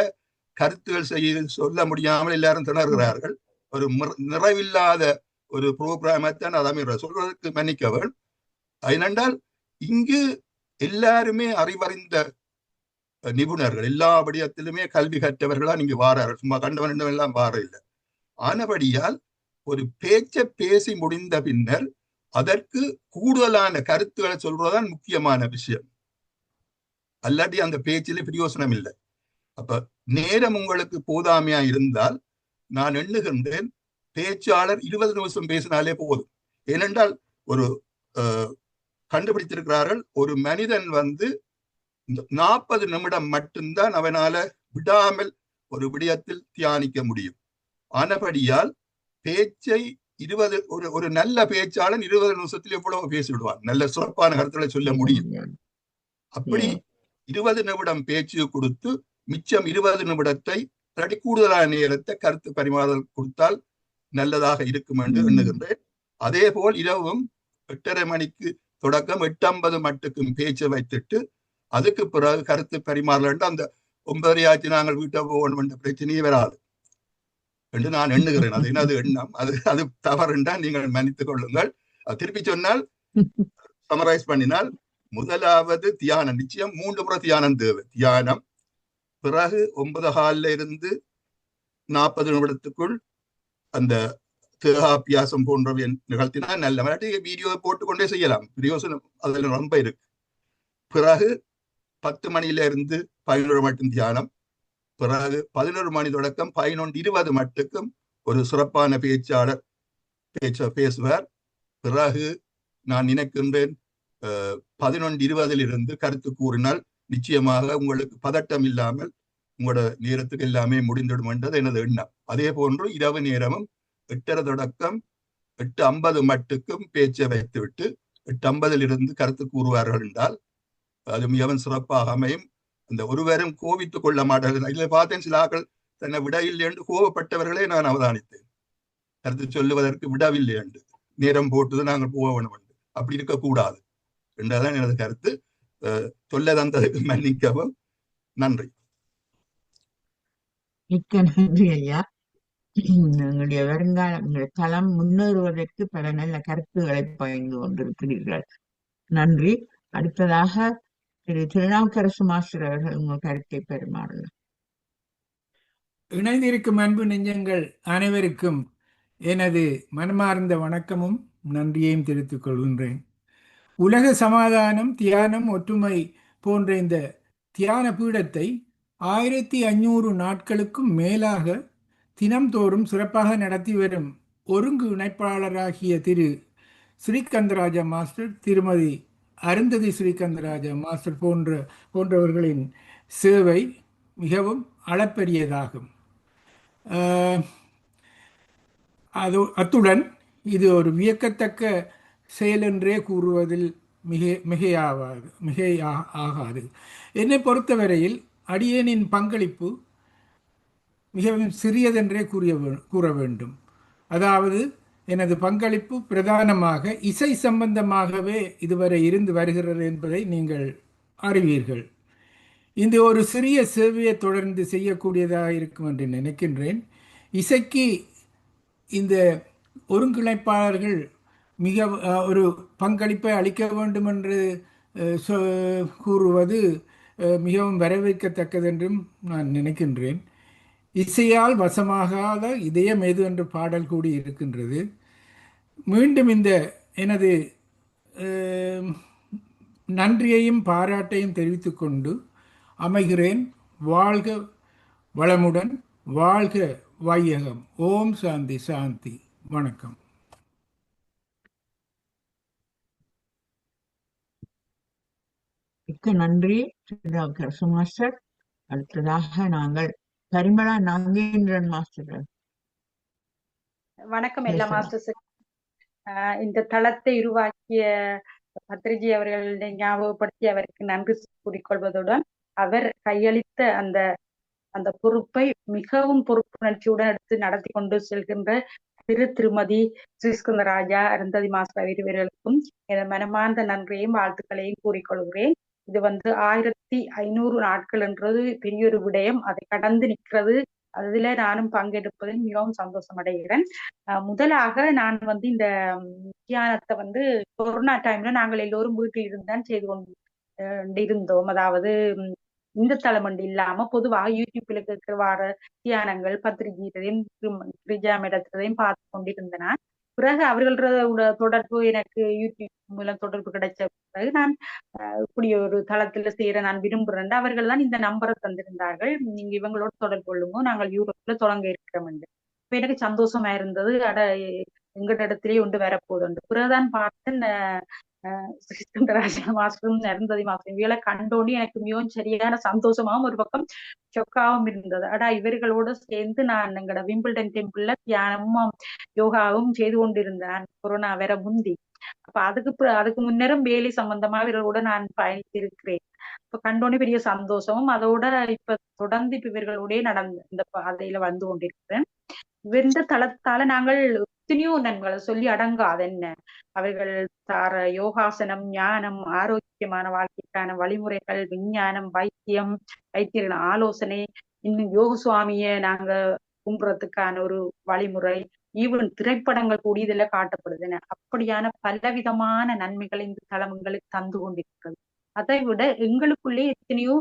கருத்துகள் சொல்ல முடியாமல் எல்லாரும் திணறுகிறார்கள். ஒரு நிறைவில்லாத ஒரு புரோகிராமைத்தான் அதை சொல்வதற்கு மன்னிக்கவள். ஏனென்றால் இங்கு எல்லாருமே அறிவறிந்த நிபுணர்கள், எல்லா விடயத்திலுமே கல்வி கற்றவர்களா நீங்க வாரார்கள். சும்மா கண்டவன் எல்லாம் வார இல்லை. ஆனபடியால் ஒரு பேச்சை பேசி முடிந்த பின்னர் அதற்கு கூடுதலான கருத்துக்களை சொல்றதுதான் முக்கியமான விஷயம். அல்லாட்டி அந்த பேச்சிலே பிரயோசனம் இல்லை. அப்ப நேரம் உங்களுக்கு போதாமையா இருந்தால் நான் எண்ணுகின்றேன், பேச்சாளர் 20 நிமிஷம் பேசினாலே போதும். ஏனென்றால் ஒரு கண்டுபிடித்திருக்கிறார்கள், ஒரு மனிதன் 40 நிமிடம் மட்டும்தான் அவனால விடாமல் ஒரு விடயத்தில் தியானிக்க முடியும். ஆனபடியால் பேச்சை ஒரு நல்ல பேச்சாளன் 20 நிமிஷத்தில் எவ்வளவு பேசிவிடுவான், நல்ல சிறப்பான கருத்துக்களை சொல்ல முடியும். அப்படி 20 நிமிடம் பேச்சு கொடுத்து மிச்சம் 20 நிமிடத்தை கூடுதலான நேரத்தை கருத்து பரிமாறல் கொடுத்தால் நல்லதாக இருக்கும் என்று எண்ணுகின்றேன். அதே போல் இரவும் 8:30 மணிக்கு தொடக்கம் 8:50 மட்டுக்கும் பேச்சை வைத்துட்டு அதுக்கு பிறகு கருத்து பரிமாறல், அந்த 9:30 நாங்கள் வீட்டை போகணும் என்ற பிரச்சனையே வராது என்று நான் எண்ணுகிறேன். அது என்னது எண்ணம், அது தவறுண்டா நீங்கள் மன்னித்துக் கொள்ளுங்கள். திருப்பி சொன்னால், சமரைஸ் பண்ணினால், முதலாவது தியானம். நிச்சயம் 3 முறை தியானம் தேவை. தியானம், பிறகு 9:15 இருந்து 40 நிமிடத்துக்குள் அந்த தேகாபியாசம் போன்றவை நிகழ்த்தினால் நல்ல வீடியோ போட்டுக்கொண்டே செய்யலாம். பிரயோசனம் அதில் ரொம்ப இருக்கு. பிறகு 10 மணியில இருந்து 11 மட்டும் தியானம். பிறகு 11 மணி தொடக்கம் 11:20 மட்டுக்கும் ஒரு சிறப்பான பேச்சாளர் பேசுவார். பிறகு நான் நினைக்கின்றேன் 11:20 இருந்து கருத்து கூறினால் நிச்சயமாக உங்களுக்கு பதட்டம் இல்லாமல் உங்களோட நேரத்துக்கு எல்லாமே முடிந்துடும் என்றது எனது எண்ணம். அதே போன்று இரவு நேரமும் 8:30 தொடக்கம் 8:50 மட்டுக்கும் பேச்சை வைத்துவிட்டு 8:50 இருந்து கருத்து கூறுவார்கள் என்றால் அது மிகவும் சிறப்பாக அமையும். அந்த ஒருவரும் கோபித்துக் கொள்ள மாட்டார்கள். இதில் பார்த்தேன், சில ஆக்கள் தன்னை விடவில்லை என்று கோபப்பட்டவர்களே நான் அவதானித்தேன். கருத்து சொல்லுவதற்கு விடவில்லை என்று, நேரம் போட்டது நாங்கள் போக வேணும் என்று. அப்படி இருக்கக்கூடாது என்றதான் எனது கருத்து. சொல்ல தந்ததுக்கு மன்னிக்கவும். நன்றி. மிக்க நன்றி ஐயா. எங்களுடைய வருங்காலம் தளம் முன்னேறுவதற்கு பல நல்ல கருத்துக்களை பகிர்ந்து கொண்டிருக்கிறீர்கள். நன்றி. அடுத்ததாக திரு திருநாவுக்கரசு மாஸ்டர் அவர்கள் உங்கள் கருத்தை பெறுமாறுங்கள். இணைந்திருக்கும் அன்பு நெஞ்சங்கள் அனைவருக்கும் எனது மனமார்ந்த வணக்கமும் நன்றியையும் தெரிவித்துக் கொள்கின்றேன். உலக சமாதானம், தியானம், ஒற்றுமை போன்ற இந்த தியான பீடத்தை 1500 நாட்களுக்கும் மேலாக தினம்தோறும் சிறப்பாக நடத்தி வரும் ஒருங்கு இணைப்பாளராகிய திரு ஸ்ரீகந்தராஜா மாஸ்டர், திருமதி அருந்ததி ஸ்ரீகந்தராஜா மாஸ்டர் போன்றவர்களின் சேவை மிகவும் அளப்பரியதாகும். அத்துடன் இது ஒரு வியக்கத்தக்க செயல் என்றே கூறுவதில் ஆகாது. என்னை பொறுத்தவரையில் அடியேனின் பங்களிப்பு மிகவும் சிறியதென்றே கூற வேண்டும். அதாவது எனது பங்களிப்பு பிரதானமாக இசை சம்பந்தமாகவே இதுவரை இருந்து வருகிறது என்பதை நீங்கள் அறிவீர்கள். இந்த ஒரு சிறிய சேவையை தொடர்ந்து செய்யக்கூடியதாக இருக்கும் என்று நினைக்கின்றேன். இசைக்கு இந்த ஒருங்கிணைப்பாளர்கள் மிக ஒரு பங்களிப்பை அளிக்க வேண்டும் என்று கூறுவது மிகவும் வரவேற்கத்தக்கதென்றும் நான் நினைக்கின்றேன். இசையால் வசமாகாத இதயம் எது என்று பாடல் கூடி இருக்கின்றது. மீண்டும் இந்த எனது நன்றியையும் பாராட்டையும் தெரிவித்துக் கொண்டு அமைகிறேன். வாழ்க வளமுடன், வாழ்க வையகம். ஓம் சாந்தி சாந்தி. வணக்கம். மிக்க நன்றி டாக்டர் மாஸ்டர். அடுத்ததாக நாங்கள் பரிமளா நாகேந்திரன் மாஸ்டர். வணக்கம் எல்லா மாஸ்டர்ஸ். இந்த தளத்தை உருவாக்கிய பத்ரிஜி அவர்களை ஞாபகப்படுத்தி அவருக்கு நன்றி கூறிக்கொள்வதுடன் அவர் கையளித்த அந்த பொறுப்பை மிகவும் பொறுப்புணர்ச்சியுடன் எடுத்து நடத்தி கொண்டு செல்கின்ற திருமதி ஸ்ரீஸ்கந்தராஜா அருந்ததி மாஸ்டர் இருவர்களுக்கும் என் மனமார்ந்த நன்றியையும் வாழ்த்துக்களையும் கூறிக்கொள்கிறேன். இது 1500 நாட்கள் என்றது பெரிய ஒரு விடயம். அதை கடந்து நிற்கிறது. அதுல நானும் பங்கெடுப்பதில் மிகவும் சந்தோஷம் அடைகிறேன். முதலாக நான் இந்த தியானத்தை கொரோனா டைம்ல நாங்கள் எல்லோரும் வீட்டில் இருந்தான் செய்து கொண்டு இருந்தோம். அதாவது இந்த தலைமண்டு இல்லாம பொதுவாக யூடியூப்ல இருக்கிற வார தியானங்கள் பத்திரிகையதையும் கிரிஜாமிடத்தையும் பார்த்து கொண்டிருந்தேன். பிறகு அவர்களோட தொடர்பு எனக்கு யூடியூப் மூலம் தொடர்பு கிடைச்ச பிறகு நான் இப்படி ஒரு தளத்துல சேர நான் விரும்புறேன். அவர்கள் தான் இந்த நம்பரை தந்திருந்தார்கள். நீங்க இவங்களோட தொடர்பு கொள்ளுங்க, நாங்கள் யூரோப்ல தொடங்க இருக்கிறோம். இப்ப எனக்கு சந்தோஷமா இருந்தது. எங்கட இடத்திலேயே ஒன்று வரப்போகுது. பிறகுதான் பார்த்தேன் ஸ்ரீஸ்கந்தராஜா மாஸ்டரும் அருந்ததி மாஸ்டரும் இவளை கண்டோண்டி எனக்கு மிகவும் சரியான சந்தோஷமாவும் ஒரு பக்கம் சொக்காவும் இருந்தது. இவர்களோட சேர்ந்து நான் எங்களோட விம்பிள்டன் டெம்பிள்ல தியானமும் யோகாவும் செய்து கொண்டிருந்தேன் கொரோனா வேற முந்தி. அப்ப அதுக்கு முன்னரும் வேலை சம்பந்தமா இவர்களோட நான் பயணித்திருக்கிறேன். இப்ப கண்டோனே பெரிய சந்தோஷமும் அதோட இப்ப தொடர்ந்து இப்ப இவர்களோடய இந்த பாதையில வந்து கொண்டிருக்கிறேன். இந்த தளத்தால நாங்கள் எத்தனையோ நன்மைகளை சொல்லி அடங்காது. என்ன அவர்கள் தார யோகாசனம், ஞானம், ஆரோக்கியமான வாழ்க்கைக்கான வழிமுறைகள், விஞ்ஞானம், வைத்தியர்கள் ஆலோசனை, இன்னும் யோக சுவாமிய நாங்க கும்புறதுக்கான ஒரு வழிமுறை, ஈவன் திரைப்படங்கள் கூடி இதுல காட்டப்படுதுன்னு அப்படியான பலவிதமான நன்மைகளை இந்த தளங்களுக்கு தந்து கொண்டிருக்கிறது. அதை விட எங்களுக்குள்ளே எத்தனையோ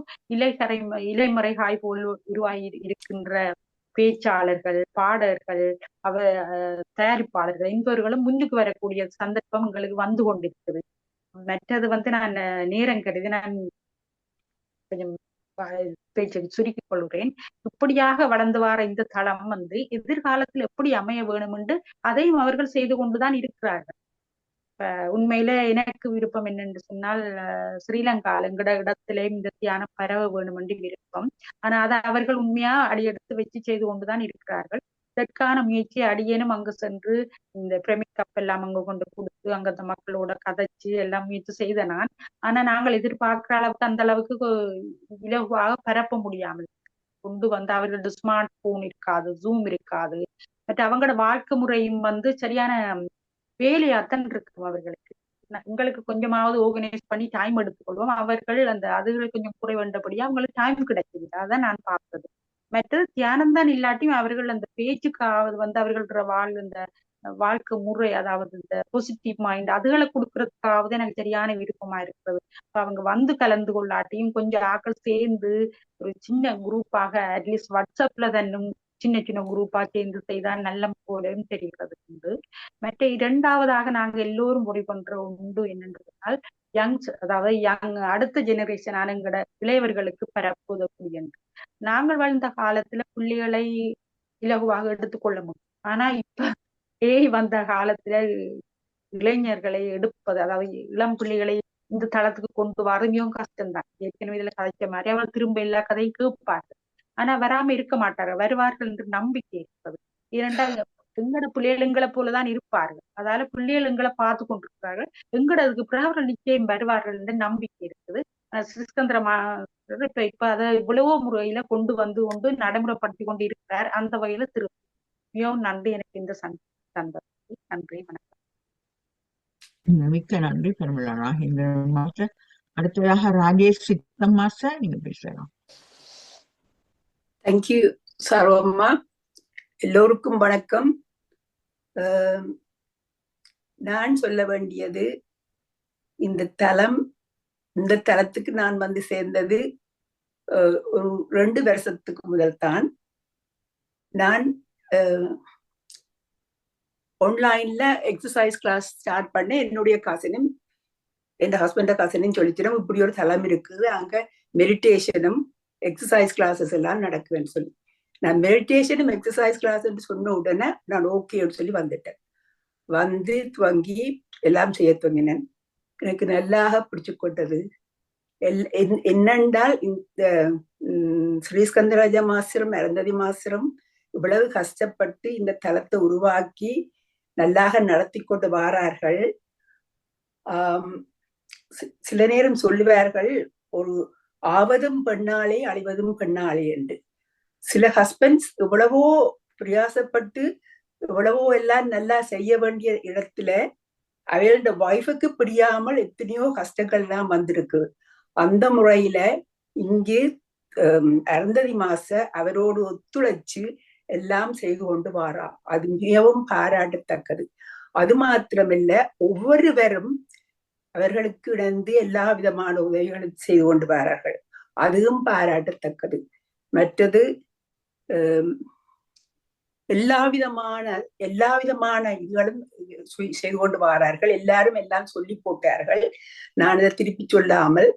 இலைமறைகாய் போல் உருவாகி இருக்கின்ற பேச்சாளர்கள், பாடகர்கள், தயாரிப்பாளர்கள் என்பவர்களும் முன்னுக்கு வரக்கூடிய சந்தர்ப்பம் எங்களுக்கு வந்து கொண்டிருக்குது. மற்றது நான் நேரம் கருதி நான் கொஞ்சம் பேச்சை சுருக்கிக் கொள்கிறேன். இப்படியாக வளர்ந்து வர இந்த தளம் எதிர்காலத்தில் எப்படி அமைய வேணும் என்று அதையும் அவர்கள் செய்து கொண்டுதான் இருக்கிறார்கள். உண்மையில எனக்கு விருப்பம் என்னென்று சொன்னால் ஸ்ரீலங்கால எங்கட இடத்திலே இந்த தியானம் பரவ வேணும் என்று விருப்பம். ஆனா அதை அவர்கள் உண்மையா அடியெடுத்து வச்சு செய்து கொண்டுதான் இருக்கிறார்கள். இதற்கான முயற்சியை அடியேனும் அங்கு சென்று இந்த பிரமிக் கப்பெல்லாம் அங்கு கொண்டு கொடுத்து அங்க அந்த மக்களோட கதைச்சு எல்லாம் முயற்சி செய்த நான். ஆனா நாங்கள் எதிர்பார்க்கிற அளவுக்கு அந்த அளவுக்கு இலகுவாக பரப்ப முடியாமல் கொண்டு அவர்களோட ஸ்மார்ட் போன் இருக்காது, ஜூம் இருக்காது, மற்ற அவங்களோட வாழ்க்கை முறையும் சரியான வேலையாத்தான் இருக்கும் அவர்களுக்கு. எங்களுக்கு கொஞ்சமாவது ஆர்கனைஸ் பண்ணி டைம் எடுத்துக்கொள்வோம். அவர்கள் அதுகள் கொஞ்சம் குறைவண்டபடியா அவங்களுக்கு டைம் கிடைக்குது. அதான் நான் பார்த்தது. மற்றது தியானம் தான் இல்லாட்டியும் அவர்கள் அந்த பேச்சுக்காவது அவர்களோட இந்த வாழ்க்கை முறை, அதாவது இந்த பாசிட்டிவ் மைண்ட் அதுகளை கொடுக்கறதுக்காவது எனக்கு சரியான விருப்பமா இருக்கிறது. அவங்க கலந்து கொள்ளாட்டியும் கொஞ்சம் ஆக்கள் சேர்ந்து ஒரு சின்ன குரூப்பாக அட்லீஸ்ட் வாட்ஸ்அப்ல தன்னும் சின்ன சின்ன குரூப்பா சேர்ந்து செய்தால் நல்ல போலும் தெரிகிறது உண்டு. மற்ற இரண்டாவதாக நாங்க எல்லோரும் முடிவு பண்ற உண்டு என்னென்றால் யங்ஸ், அதாவது அடுத்த ஜெனரேஷன் எங்கட இளையவர்களுக்கு பரப்புதக்கூடிய. நாங்கள் வாழ்ந்த காலத்துல பிள்ளைகளை இலகுவாக எடுத்துக்கொள்ள முடியும். ஆனா இப்ப வந்த காலத்துல இளைஞர்களை எடுப்பது, அதாவது இளம் பிள்ளைகளை இந்த தளத்துக்கு கொண்டு வர மிகவும் கஷ்டம்தான். ஏற்கனவே இதுல கதைச்ச மாதிரி அவள் திரும்ப எல்லா கதையும் கேட்பார்கள். ஆனா வராம இருக்க மாட்டார்கள், வருவார்கள் என்று நம்பிக்கை இருக்கிறது. இரண்டாவது எங்கட பிள்ளைகள் எங்களை போலதான் இருப்பார்கள். அதால பிள்ளைகள் எங்களை பார்த்து கொண்டிருக்கிறார்கள். எங்கட அதுக்கு பிறகு அவர்கள் நிச்சயம் வருவார்கள் என்ற நம்பிக்கை இருக்குது. சிறிஸ்கந்திரமா இப்ப அதை இவ்வளவோ முறையில கொண்டு கொண்டு நடைமுறைப்படுத்தி கொண்டு இருக்கிறார். அந்த வகையில மிகவும் நன்றி எனக்கு இந்த சந்தர்ப்பத்தில். நன்றி, வணக்கம். மிக்க நன்றி பெருமிழா நாகேந்திரன் மாஸ்டர். அடுத்ததாக ராஜேஷ் சித்தம் மாஸ்டர், நீங்க பேசலாம். தேங்க்யூ சரோம்மா. எல்லோருக்கும் வணக்கம். நான் சொல்ல வேண்டியது, இந்த தலத்துக்கு நான் வந்து சேர்ந்தது ஒரு 2 வருஷத்துக்கு முதல் தான். நான் ஆன்லைன்ல எக்ஸசைஸ் கிளாஸ் ஸ்டார்ட் பண்ண என்னுடைய கசினும் என் ஹஸ்பண்ட கசினும் சொல்லிச்சிடும், இப்படி ஒரு தலம் இருக்குது, அங்க மெடிடேஷனும் எக்ஸசைஸ் கிளாஸஸ் எல்லாம் நடக்குதுன்னு சொல்லி. நான் மெடிடேஷனும் எக்ஸசைஸ் கிளாஸ் சொன்ன உடனே நான் ஓகேன்னு சொல்லி வந்துட்டேன். வந்து துவங்கி எல்லாம் செய்ய துவங்கினேன். எனக்கு நல்லாக பிடிச்சு கொண்டது என்னென்றால், இந்த ஸ்ரீஸ்கந்தராஜா மாஸ்டரும் அருந்ததி மாஸ்டரும் இவ்வளவு கஷ்டப்பட்டு இந்த தலத்தை உருவாக்கி நல்லாக நடத்தி கொண்டு வாரார்கள். சில நேரம் சொல்லுவார்கள், ஒரு ஆவதும் பெண்ணாலே அழிவதும் பெண்ணாலே என்று. சில ஹஸ்பண்ட்ஸ் எவ்வளவோ பிரயாசப்பட்டு எவ்வளவோ எல்லாம் நல்லா செய்ய வேண்டிய இடத்துல அவளோட ஒய்ஃபுக்கு பிடியாமல் எத்தனையோ கஷ்டங்கள் எல்லாம் வந்திருக்கு. அந்த முறையில இங்கே அருந்ததி மாஸ்டர் அவரோடு ஒத்துழைச்சு எல்லாம் செய்து கொண்டு வாரா. அது மிகவும் பாராட்டத்தக்கது. அது மாத்திரமில்ல, ஒவ்வொருவரும் அவர்களுக்கு இணைந்து எல்லா விதமான உதவிகளும் செய்து கொண்டு வரார்கள். அதுவும் பாராட்டத்தக்கது. மற்றது எல்லா விதமான இதுகளும் செய்து கொண்டு வரார்கள். எல்லாரும் எல்லாம் சொல்லி போட்டார்கள். நான் இதை திருப்பி சொல்லாமல்,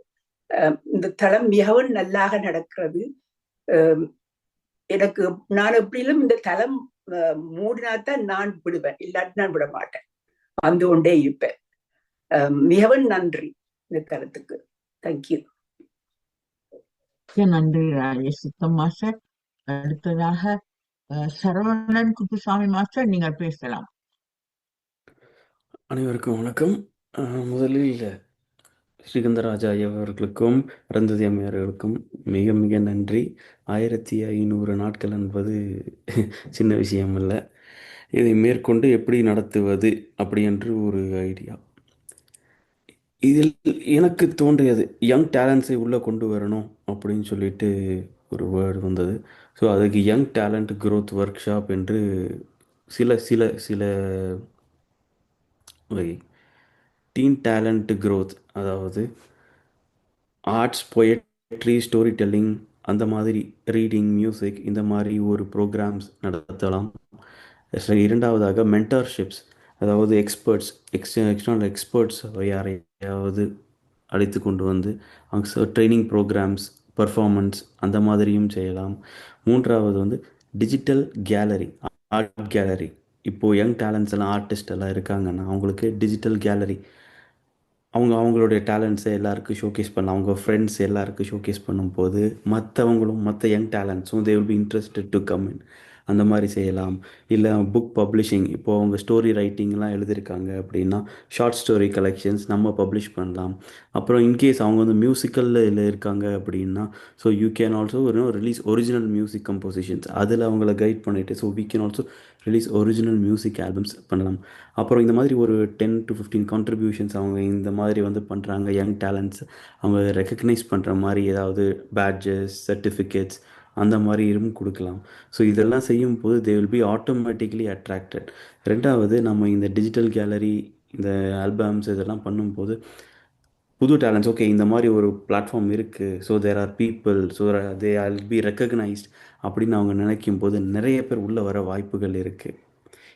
இந்த தளம் மிகவும் நல்லாக நடக்கிறது. எனக்கு நான் எப்படிலும் இந்த தளம் மூடினாத்தான் நான் விடுவேன், இல்லாட்டி நான் விட மாட்டேன், வந்து கொண்டே இருப்பேன். மிகவும் நன்றி இந்த தளத்துக்கு. தேங்க்யூ. நன்றி ராஜேஷ் சித்தம் மாஸ்டர். அடுத்ததாக சரவணன் குப்புசாமி மாஸ்டர், நீங்கள் பேசலாம். அனைவருக்கும் வணக்கம். முதலில் ஸ்ரீகந்தராஜா அவர்களுக்கும் அருந்ததி அம்மையார்களுக்கும் மிக மிக நன்றி. 1500 நாட்கள் என்பது சின்ன விஷயம் அல்ல. இதை மேற்கொண்டு எப்படி நடத்துவது அப்படி என்று ஒரு ஐடியா. இதில் எனக்கு தோன்றியது, யங் டேலண்ட்ஸை உள்ளே கொண்டு வரணும் அப்படின்னு சொல்லிட்டு ஒரு வேர்டு வந்தது. ஸோ அதுக்கு young talent growth work shop என்று சில சில சில டீன் டேலண்ட் க்ரோத், அதாவது ஆர்ட்ஸ், பொயட்ரி, ஸ்டோரி டெல்லிங், அந்த மாதிரி ரீடிங், மியூசிக், இந்த மாதிரி ஒரு ப்ரோக்ராம்ஸ் நடத்தலாம். இரண்டாவதாக மென்டர்ஷிப்ஸ், அதாவது எக்ஸ்பர்ட்ஸ், எக்ஸ்டர்னல் எக்ஸ்பர்ட்ஸ் யாரையாவது அழைத்து கொண்டு வந்து அங்கே ட்ரைனிங் ப்ரோக்ராம்ஸ், பர்ஃபார்மன்ஸ், அந்த மாதிரியும் செய்யலாம். மூன்றாவது வந்து டிஜிட்டல் கேலரி, ஆர்ட் கேலரி. இப்போது யங் டேலண்ட்ஸ் எல்லாம் ஆர்டிஸ்ட் எல்லாம் இருக்காங்கன்னா அவங்களுக்கு டிஜிட்டல் கேலரி, அவங்களுடைய டேலண்ட்ஸை எல்லாருக்கும் ஷோகேஸ் பண்ணலாம். அவங்க ஃப்ரெண்ட்ஸ் எல்லாருக்கும் ஷோகேஸ் பண்ணும்போது மற்ற யங் டேலண்ட்ஸும் they will be interested to come in. அந்த மாதிரி செய்யலாம். இல்லை புக் பப்ளிஷிங், இப்போது அவங்க ஸ்டோரி ரைட்டிங்லாம் எழுதியிருக்காங்க அப்படின்னா ஷார்ட் ஸ்டோரி கலெக்ஷன்ஸ் நம்ம பப்ளிஷ் பண்ணலாம். அப்புறம் இன்கேஸ் அவங்க வந்து மியூசிக்கலில் இருக்காங்க அப்படின்னா, so you can also release original music compositions, அதில் அவங்கள கைட் பண்ணிவிட்டு so we can also release original music albums பண்ணலாம். அப்புறம் இந்த மாதிரி ஒரு 10 to 15 கான்ட்ரிபியூஷன்ஸ் அவங்க இந்த மாதிரி வந்து பண்ணுறாங்க, யங் டேலண்ட்ஸ் அவங்க ரெக்கக்னைஸ் பண்ணுற மாதிரி ஏதாவது பேட்ஜஸ், சர்டிஃபிகேட்ஸ் அந்த மாதிரியும் கொடுக்கலாம். ஸோ இதெல்லாம் செய்யும்போது தே வில் பி ஆட்டோமேட்டிக்லி அட்ராக்டட். ரெண்டாவது, நம்ம இந்த டிஜிட்டல் கேலரி, இந்த ஆல்பம்ஸ் இதெல்லாம் பண்ணும்போது புது டேலண்ட்ஸ், ஓகே இந்த மாதிரி ஒரு பிளாட்ஃபார்ம் இருக்குது, so there are people, so they all be recognised அப்படின்னு அவங்க நினைக்கும் போது நிறைய பேர் உள்ளே வர வாய்ப்புகள் இருக்குது.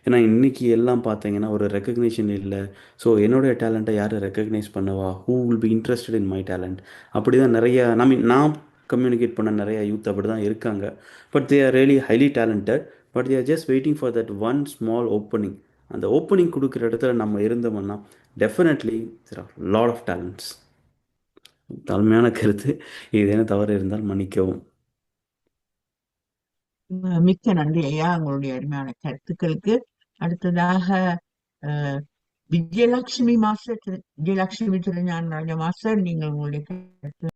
ஏன்னா இன்றைக்கி எல்லாம் பார்த்தீங்கன்னா ஒரு ரெக்கக்னேஷன் இல்லை. ஸோ என்னுடைய டேலண்ட்டை யார் ரெக்கக்னைஸ் பண்ணவா, who will be interested in my talent, அப்படி தான் நிறைய நான் கம்யூனிகேட் பண்ண நிறைய யூத் அப்படி தான் இருக்காங்க. But they are really highly talented, but they are just waiting for that one small opening. அந்த ஓப்பனிங் கொடுக்குற இடத்துல நம்ம இருந்தோம்னா definitely there are lot of talents. தாழ்மையான கருத்து, ஏதேனும் தவறு இருந்தால் மன்னிக்கவும். மிக்க நன்றி ஐயா உங்களுடைய அருமையான கருத்துக்களுக்கு. அடுத்ததாக அஹ், விஜயலட்சுமி மாஸ்டர் விஜயலட்சுமி திருஞான ராஜா மாஸ்டர், நீங்கள் உங்களுடைய கருத்து